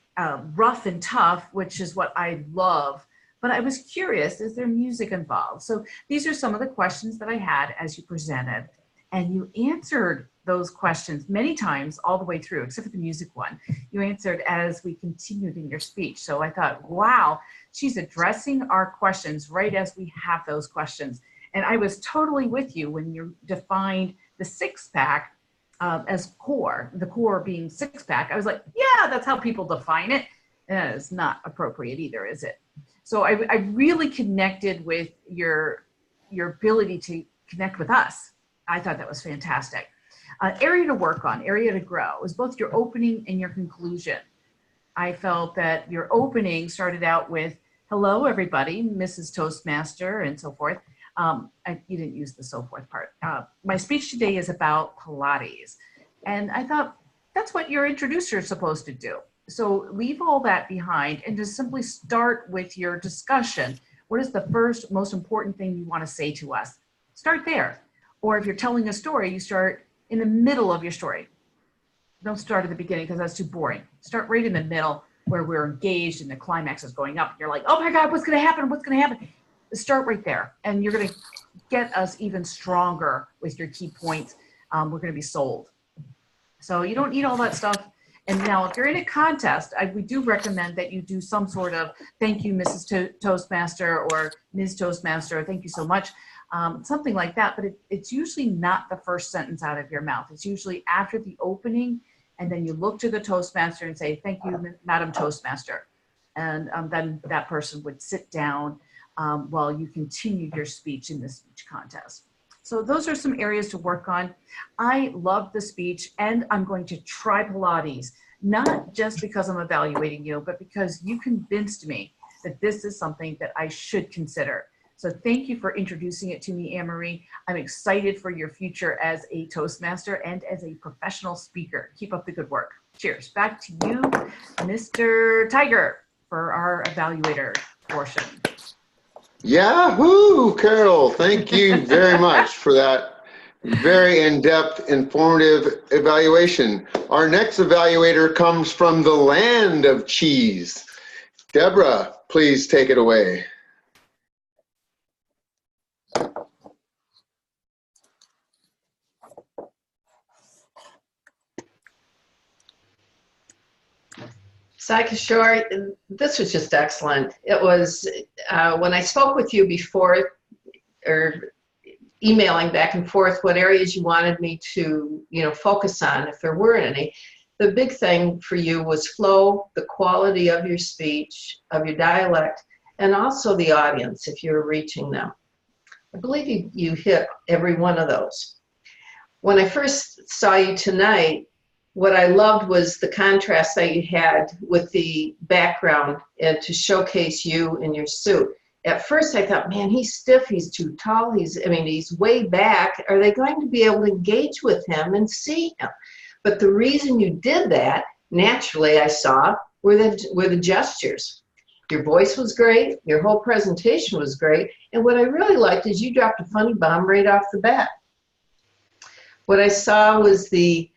rough and tough, which is what I love, but I was curious, is there music involved? So these are some of the questions that I had as you presented, and you answered those questions many times all the way through, except for the music one. You answered as we continued in your speech. So I thought, wow, she's addressing our questions right as we have those questions. And I was totally with you when you defined the six-pack as core, the core being six-pack. I was like, yeah, that's how people define it. And it's not appropriate either, is it? So I really connected with your ability to connect with us. I thought that was fantastic. Area to work on, area to grow was both your opening and your conclusion. I felt that your opening started out with, hello, everybody, Mrs. Toastmaster, and so forth. You didn't use the so forth part. My speech today is about Pilates. And I thought that's what your introducer is supposed to do. So leave all that behind and just simply start with your discussion. What is the first most important thing you want to say to us? Start there. Or if you're telling a story, you start in the middle of your story. Don't start at the beginning because that's too boring. Start right in the middle where we're engaged and the climax is going up. You're like, oh my God, what's going to happen? What's going to happen? Start right there. And you're going to get us even stronger with your key points. We're going to be sold. So you don't need all that stuff. And now if you're in a contest, we do recommend that you do some sort of thank you, Mrs. Toastmaster or Ms. Toastmaster, thank you so much. Something like that, but it's usually not the first sentence out of your mouth. It's usually after the opening, and then you look to the Toastmaster and say, thank you, Madam Toastmaster. And then that person would sit down while you continue your speech in the speech contest. So those are some areas to work on. I love the speech, and I'm going to try Pilates, not just because I'm evaluating you, but because you convinced me that this is something that I should consider. So thank you for introducing it to me, Anne-Marie. I'm excited for your future as a Toastmaster and as a professional speaker. Keep up the good work. Cheers. Back to you, Mr. Tiger, for our evaluator portion. Yahoo, Carol. Thank you very much for that very in-depth, informative evaluation. Our next evaluator comes from the land of cheese. Deborah, please take it away. Kishore, this was just excellent. It was, when I spoke with you before, or emailing back and forth what areas you wanted me to, focus on, if there were any, the big thing for you was flow, the quality of your speech, of your dialect, and also the audience, if you're reaching them. I believe you hit every one of those. When I first saw you tonight, what I loved was the contrast that you had with the background and to showcase you in your suit. At first I thought, man, he's stiff, he's too tall, he's way back. Are they going to be able to engage with him and see him? But the reason you did that, naturally I saw, were the gestures. Your voice was great, your whole presentation was great, and what I really liked is you dropped a funny bomb right off the bat. What I saw was the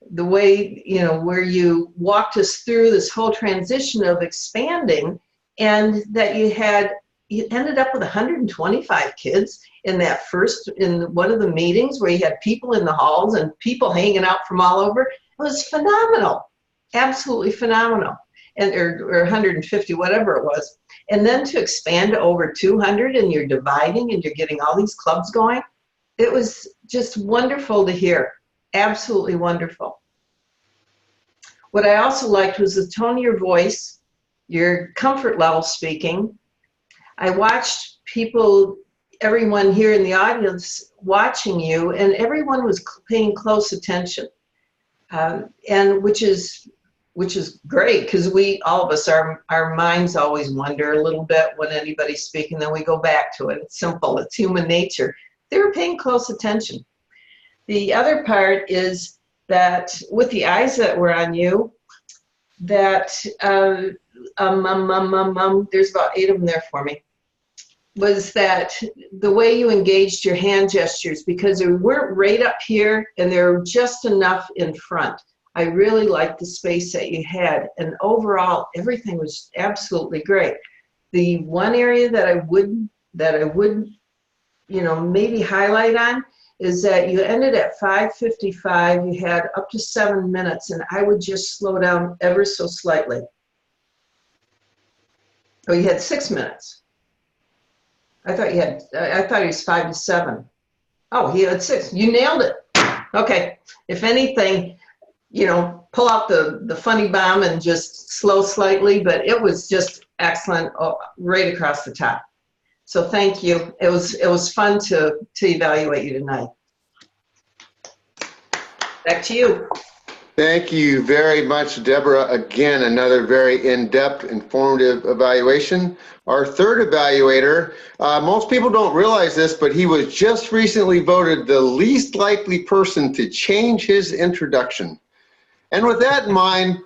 way, where you walked us through this whole transition of expanding, and that you ended up with 125 kids in one of the meetings where you had people in the halls and people hanging out from all over. It was phenomenal, absolutely phenomenal. Or 150, whatever it was. And then to expand to over 200, and you're dividing and you're getting all these clubs going. It was just wonderful to hear. Absolutely wonderful. What I also liked was the tone of your voice, your comfort level speaking. I watched everyone here in the audience watching you, and everyone was paying close attention. And which is great, because all of us, our minds always wander a little bit when anybody's speaking, then we go back to it. It's simple, it's human nature. They were paying close attention. The other part is that with the eyes that were on you, that there's about 8 of them there for me, was that the way you engaged your hand gestures, because they weren't right up here and they were just enough in front. I really liked the space that you had, and overall everything was absolutely great. The one area that I would maybe highlight on is that you ended at 5:55. You had up to 7 minutes, and I would just slow down ever so slightly. Oh, you had 6 minutes. I thought it was 5 to 7. Oh, he had 6. You nailed it. Okay. If anything, pull out the funny bomb and just slow slightly, but it was just excellent, right across the top. So thank you. It was fun to evaluate you tonight. Back to you. Thank you very much, Deborah. Again, another very in-depth, informative evaluation. Our third evaluator, most people don't realize this, but he was just recently voted the least likely person to change his introduction. And with that in mind,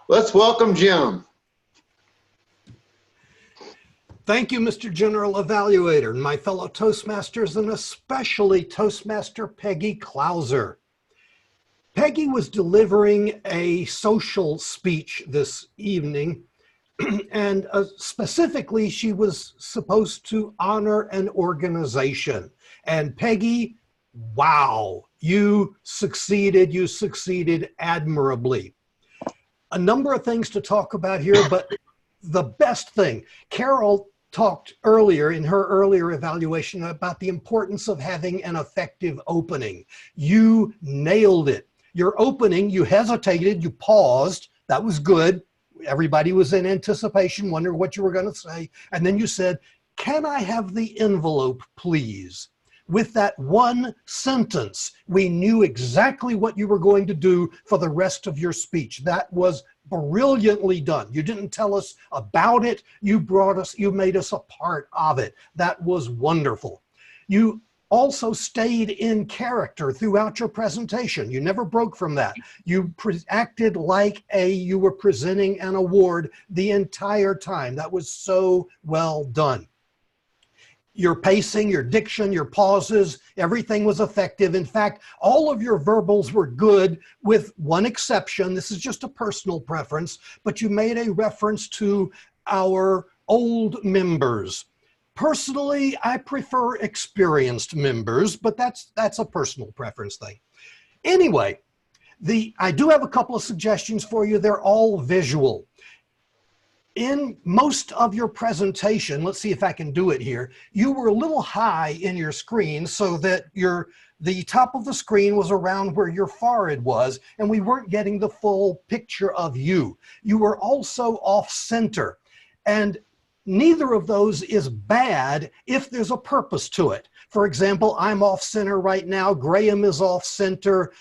let's welcome Jim. Thank you, Mr. General Evaluator, and my fellow Toastmasters, and especially Toastmaster Peggy Klauser. Peggy was delivering a social speech this evening, and specifically, she was supposed to honor an organization. And Peggy, wow, you succeeded admirably. A number of things to talk about here, but the best thing, Carol talked earlier in her earlier evaluation about the importance of having an effective opening. You nailed it. Your opening, you hesitated, you paused. That was good. Everybody was in anticipation, wondering what you were going to say. And then you said, "Can I have the envelope, please?" With that one sentence, we knew exactly what you were going to do for the rest of your speech. That was brilliantly done. You didn't tell us about it. You made us a part of it. That was wonderful. You also stayed in character throughout your presentation. You never broke from that. You acted like you were presenting an award the entire time. That was so well done. Your pacing, your diction, your pauses, everything was effective. In fact, all of your verbals were good with one exception. This is just a personal preference, but you made a reference to our old members. Personally, I prefer experienced members, but that's a personal preference thing. Anyway, I do have a couple of suggestions for you. They're all visual. In most of your presentation, let's see if I can do it here, you were a little high in your screen so that the top of the screen was around where your forehead was, and we weren't getting the full picture of you. You were also off center, and neither of those is bad if there's a purpose to it. For example, I'm off center right now, Graham is off center,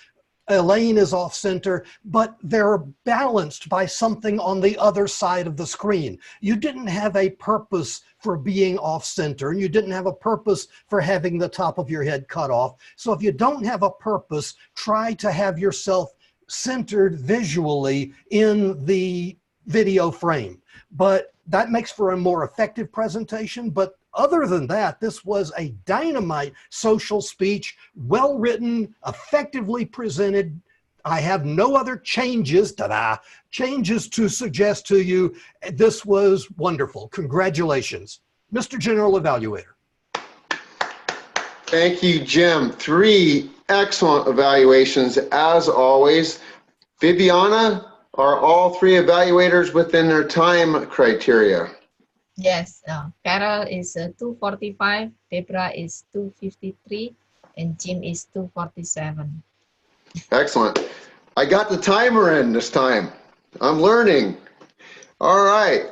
Elaine is off center, but they're balanced by something on the other side of the screen. You didn't have a purpose for being off center, and you didn't have a purpose for having the top of your head cut off. So if you don't have a purpose, try to have yourself centered visually in the video frame. But that makes for a more effective presentation. But other than that, this was a dynamite social speech, well written, effectively presented. I have no other changes to suggest to you. This was wonderful. Congratulations. Mr. General Evaluator. Thank you, Jim. 3 excellent evaluations as always. Viviana, are all 3 evaluators within their time criteria? Yes, Carol is 2:45, Deborah is 2:53, and Jim is 2:47. Excellent. I got the timer in this time. I'm learning. All right.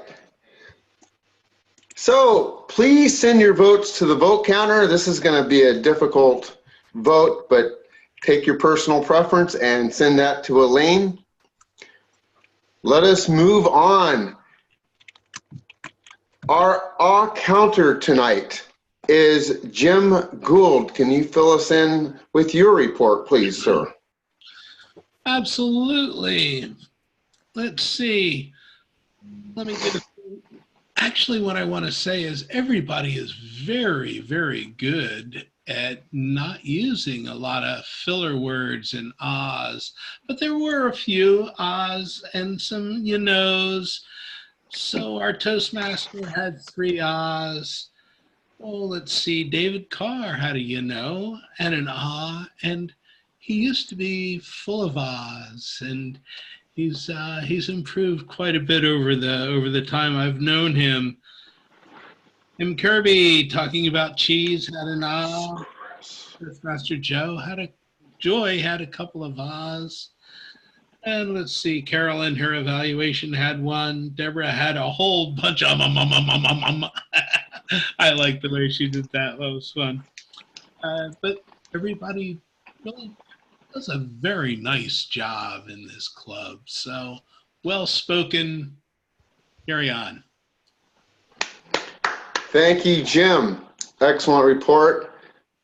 So please send your votes to the vote counter. This is going to be a difficult vote, but take your personal preference and send that to Elaine. Let us move on. Our counter tonight is Jim Gould. Can you fill us in with your report, please, sir? Absolutely. Let's see. Let me get it. Actually, what I want to say is everybody is very, very good at not using a lot of filler words and ahs, but there were a few ahs and some you knows. So our Toastmaster had 3 ahs. Oh, let's see. David Carr had a you know and an ah, and he used to be full of ahs, and he's improved quite a bit over the time I've known him. Tim Kirby talking about cheese had an ah. Master Joy had a couple of ahs. And let's see, Carol in her evaluation had 1. Deborah had a whole bunch of I like the way she did that. That was fun. But everybody really does a very nice job in this club. So well spoken. Carry on. Thank you, Jim. Excellent report.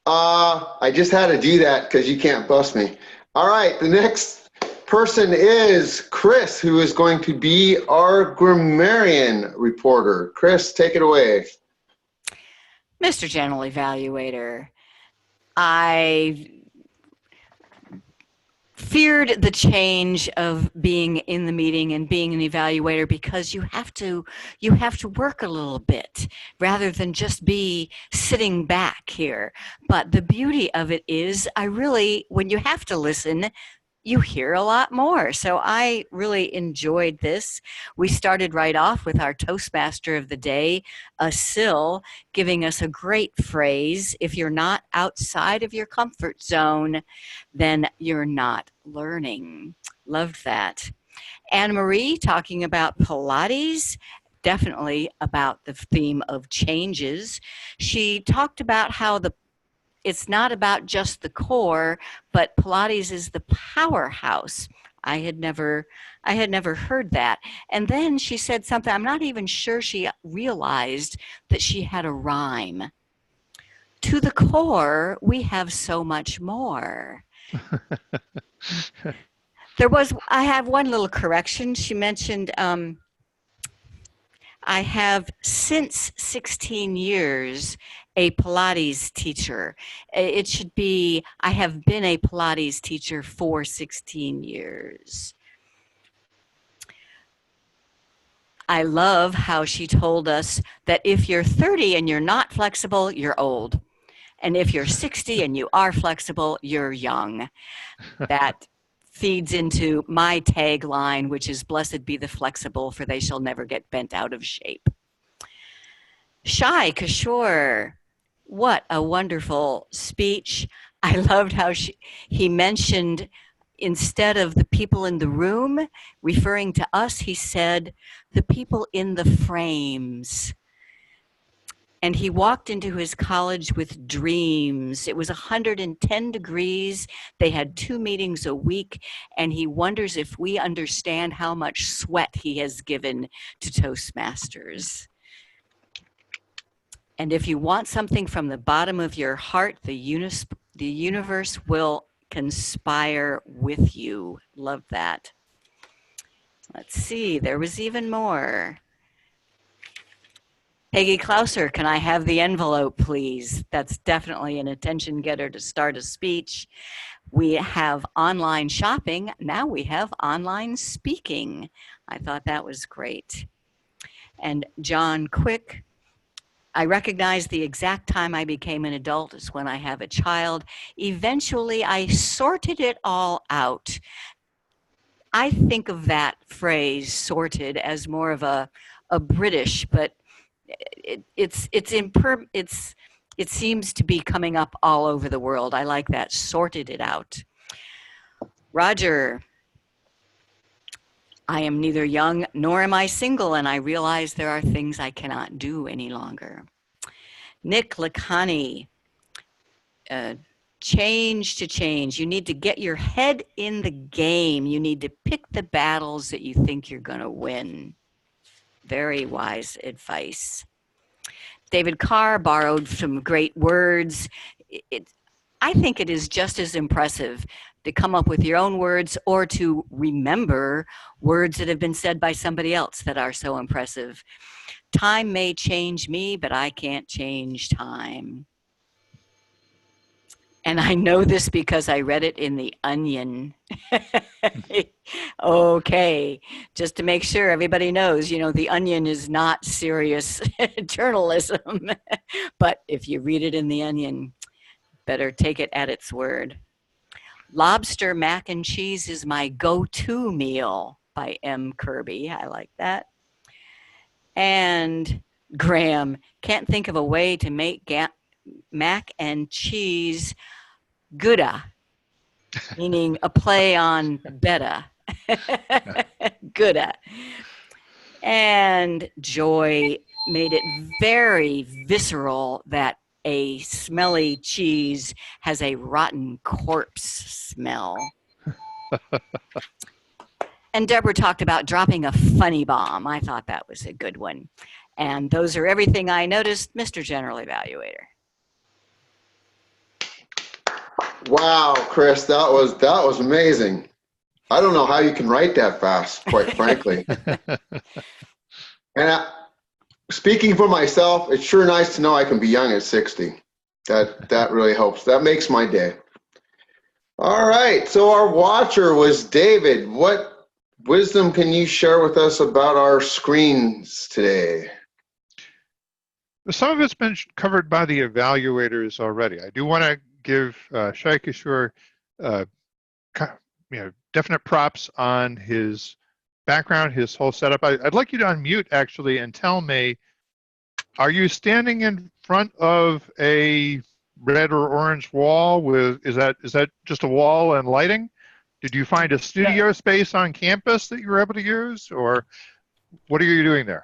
I just had to do that because you can't bust me. All right, the next person is Chris, who is going to be our grammarian reporter. Chris, take it away. Mr. General Evaluator, I feared the change of being in the meeting and being an evaluator because you have to work a little bit rather than just be sitting back here. But the beauty of it is when you have to listen, you hear a lot more. So I really enjoyed this. We started right off with our Toastmaster of the day, Asil, giving us a great phrase. If you're not outside of your comfort zone, then you're not learning. Loved that. Anne Marie talking about Pilates, definitely about the theme of changes. She talked about how it's not about just the core, but Pilates is the powerhouse. I had never heard that. And then she said something, I'm not even sure she realized that she had a rhyme. To the core, we have so much more. I have one little correction. She mentioned, I have since 16 years a Pilates teacher. It should be, I have been a Pilates teacher for 16 years. I love how she told us that if you're 30 and you're not flexible, you're old. And if you're 60 and you are flexible, you're young. That feeds into my tagline, which is blessed be the flexible, for they shall never get bent out of shape. Shai Kishore, what a wonderful speech. I loved how he mentioned, instead of the people in the room, referring to us, he said, the people in the frames. And he walked into his college with dreams. It was 110 degrees. They had 2 meetings a week, and he wonders if we understand how much sweat he has given to Toastmasters. And if you want something from the bottom of your heart, the universe will conspire with you. Love that. Let's see, there was even more. Peggy Klauser, can I have the envelope, please? That's definitely an attention getter to start a speech. We have online shopping. Now we have online speaking. I thought that was great. And John Quick, I recognize the exact time I became an adult is when I have a child. Eventually, I sorted it all out. I think of that phrase, sorted, as more of a British, but it seems to be coming up all over the world. I like that, sorted it out. Roger, I am neither young nor am I single, and I realize there are things I cannot do any longer. Nick Lacani, change to change. You need to get your head in the game. You need to pick the battles that you think you're going to win. Very wise advice. David Carr borrowed some great words. I think it is just as impressive to come up with your own words or to remember words that have been said by somebody else that are so impressive. Time may change me, but I can't change time. And I know this because I read it in The Onion. Okay, just to make sure everybody knows, The Onion is not serious journalism. But if you read it in The Onion, better take it at its word. Lobster mac and cheese is my go-to meal by M. Kirby. I like that. And Graham, can't think of a way to make mac and cheese Gouda, meaning a play on beta. Gouda. And Joy made it very visceral that a smelly cheese has a rotten corpse smell. And Deborah talked about dropping a funny bomb. I thought that was a good one. And those are everything I noticed, Mr. General Evaluator. Wow, Chris, that was amazing. I don't know how you can write that fast, quite frankly. And speaking for myself, it's sure nice to know I can be young at 60. That really helps. That makes my day. All right, so our watcher was David. What wisdom can you share with us about our screens today? Some of it's been covered by the evaluators already. I do want to give Shai Kishore definite props on his background, his whole setup. I'd like you to unmute actually and tell me, are you standing in front of a red or orange wall with, is that just a wall and lighting? Did you find a studio space on campus that you were able to use, or what are you doing there?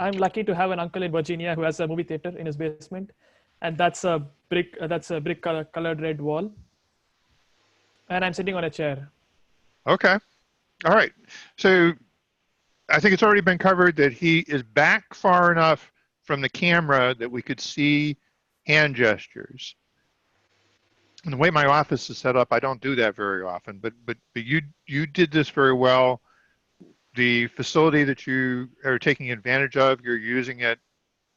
I'm lucky to have an uncle in Virginia who has a movie theater in his basement, and that's a brick colored red wall. And I'm sitting on a chair. Okay. All right. So I think it's already been covered that he is back far enough from the camera that we could see hand gestures. And the way my office is set up, I don't do that very often, but you did this very well. The facility that you are taking advantage of, you're using it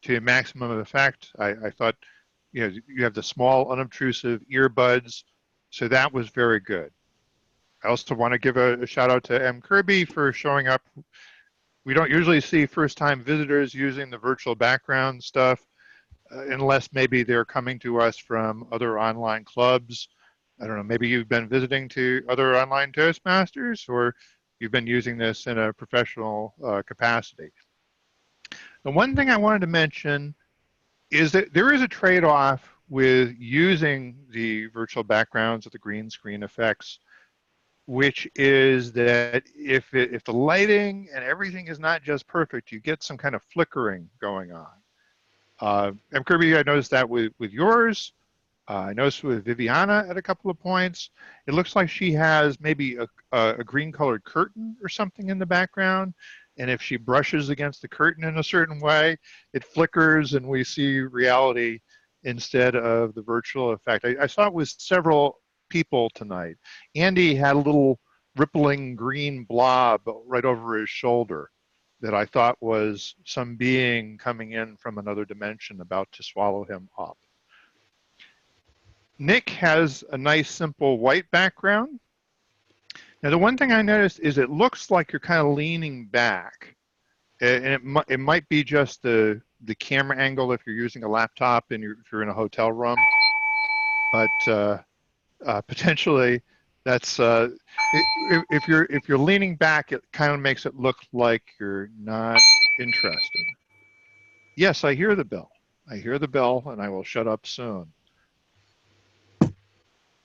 to maximum effect. I thought, you have the small unobtrusive earbuds, so that was very good. I also want to give a shout out to M. Kirby for showing up. We don't usually see first-time visitors using the virtual background stuff unless maybe they're coming to us from other online clubs. I don't know, maybe you've been visiting to other online Toastmasters, or you've been using this in a professional capacity. The one thing I wanted to mention is that there is a trade-off with using the virtual backgrounds or the green screen effects, which is that if the lighting and everything is not just perfect, you get some kind of flickering going on. And Kirby, I noticed that with yours. I noticed with Viviana at a couple of points. It looks like she has maybe a green colored curtain or something in the background. And if she brushes against the curtain in a certain way, it flickers and we see reality instead of the virtual effect. I saw it with several people tonight. Andy had a little rippling green blob right over his shoulder that I thought was some being coming in from another dimension about to swallow him up. Nick has a nice simple white background. Now the one thing I noticed is it looks like you're kind of leaning back, and it might be just the camera angle if you're using a laptop and if you're in a hotel room, but potentially that's if you're leaning back, it kind of makes it look like you're not interested. Yes, I hear the bell. I hear the bell, and I will shut up soon.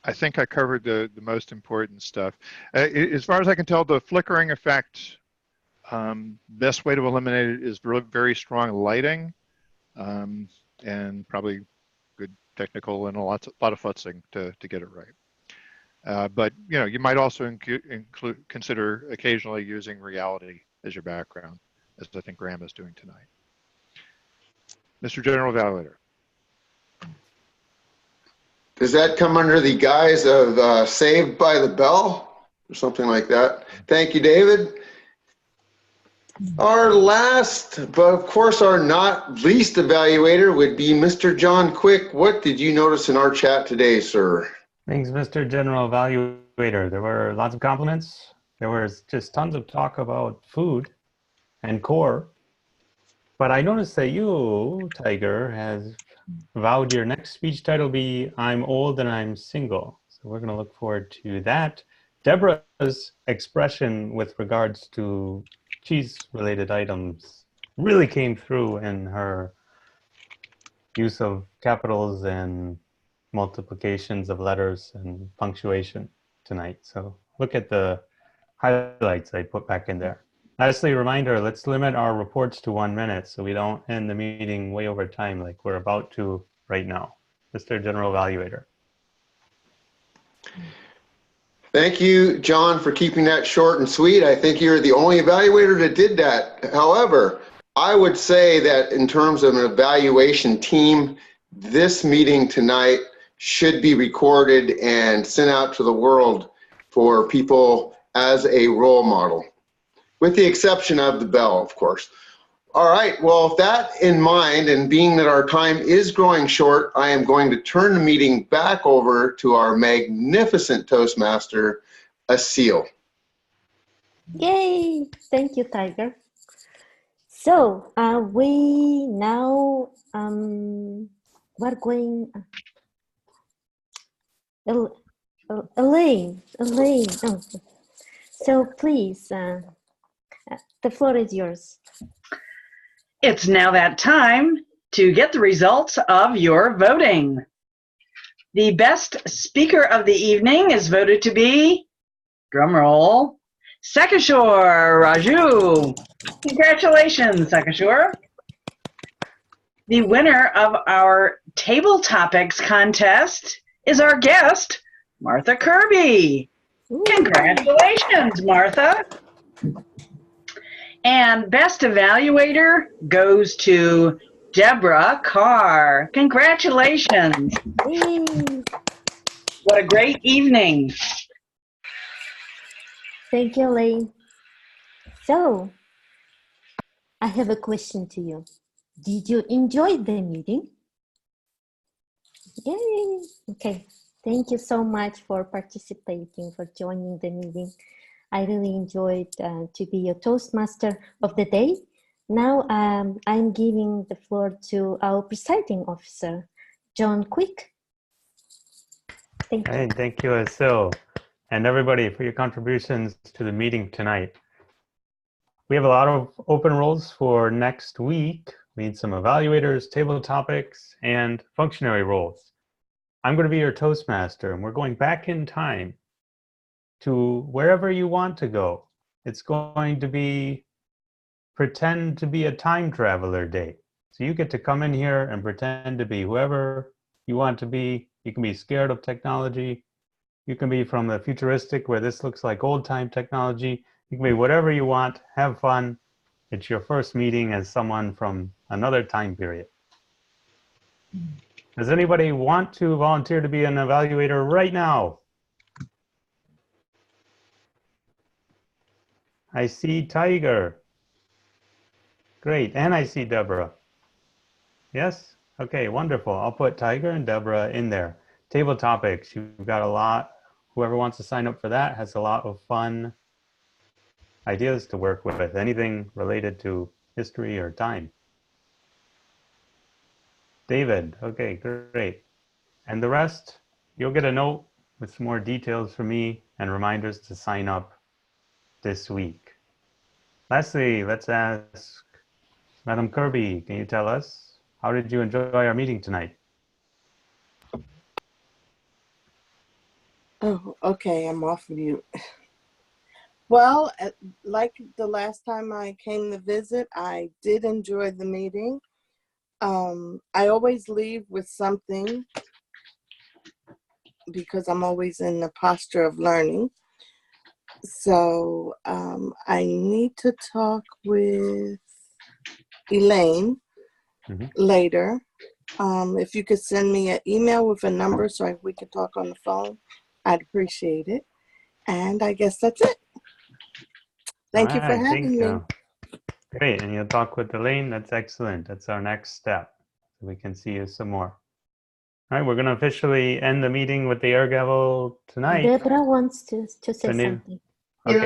I think I covered the most important stuff. As far as I can tell, the flickering effect, best way to eliminate it is very strong lighting, and probably good technical and a lot of futzing to get it right. But you might also consider occasionally using reality as your background, as I think Graham is doing tonight. Mr. General Evaluator. Does that come under the guise of Saved by the Bell or something like that? Thank you, David. Our last, but of course our not least evaluator would be Mr. John Quick. What did you notice in our chat today, sir? Thanks, Mr. General Evaluator. There were lots of compliments. There was just tons of talk about food and core. But I noticed that you, Tiger, has vowed your next speech title be I'm Old and I'm Single. So we're going to look forward to that. Deborah's expression with regards to cheese-related items really came through in her use of capitals and multiplications of letters and punctuation tonight. So look at the highlights I put back in there. Lastly, reminder, let's limit our reports to 1 minute so we don't end the meeting way over time like we're about to right now. Mr. General Evaluator. Thank you, John, for keeping that short and sweet. I think you're the only evaluator that did that. However, I would say that in terms of an evaluation team, this meeting tonight should be recorded and sent out to the world for people as a role model, with the exception of the bell, of course. All right, well, with that in mind, and being that our time is growing short, I am going to turn the meeting back over to our magnificent Toastmaster, Asil. Yay! Thank you, Tiger. So we now we're going. Elaine. Oh. So please, the floor is yours. It's now that time to get the results of your voting. The best speaker of the evening is voted to be, drumroll, Sekishore Raju. Congratulations, Sekishore. The winner of our Table Topics contest is our guest, Martha Kirby. Congratulations, Martha. And Best Evaluator goes to Deborah Carr. Congratulations. What a great evening. Thank you, Elaine. So, I have a question to you. Did you enjoy the meeting? Yay! Okay. Thank you so much for participating, for joining the meeting. I really enjoyed to be your Toastmaster of the day. Now I'm giving the floor to our presiding officer, John Quick. Thank you. Hey, thank you, Asil, and everybody for your contributions to the meeting tonight. We have a lot of open roles for next week. We need some evaluators, table topics, and functionary roles. I'm going to be your Toastmaster, and we're going back in time to wherever you want to go. It's going to be pretend to be a time traveler day. So you get to come in here and pretend to be whoever you want to be. You can be scared of technology. You can be from the futuristic where this looks like old time technology. You can be whatever you want. Have fun. It's your first meeting as someone from another time period. Does anybody want to volunteer to be an evaluator right now? I see Tiger. Great, and I see Deborah. Yes? Okay, wonderful. I'll put Tiger and Deborah in there. Table topics, you've got a lot. Whoever wants to sign up for that has a lot of fun ideas to work with, anything related to history or time. David, okay, great. And the rest, you'll get a note with some more details from me and reminders to sign up this week. Lastly, let's ask Madam Kirby, can you tell us, how did you enjoy our meeting tonight? Oh, okay, I'm off mute. Well, like the last time I came to visit, I did enjoy the meeting. I always leave with something because I'm always in the posture of learning. So I need to talk with Elaine later. If you could send me an email with a number so we could talk on the phone, I'd appreciate it. And I guess that's it. Thank you for having me. Great, and you'll talk with Elaine. That's excellent. That's our next step. So we can see you some more. All right, we're going to officially end the meeting with the air gavel tonight. Deborah wants to say something. Okay.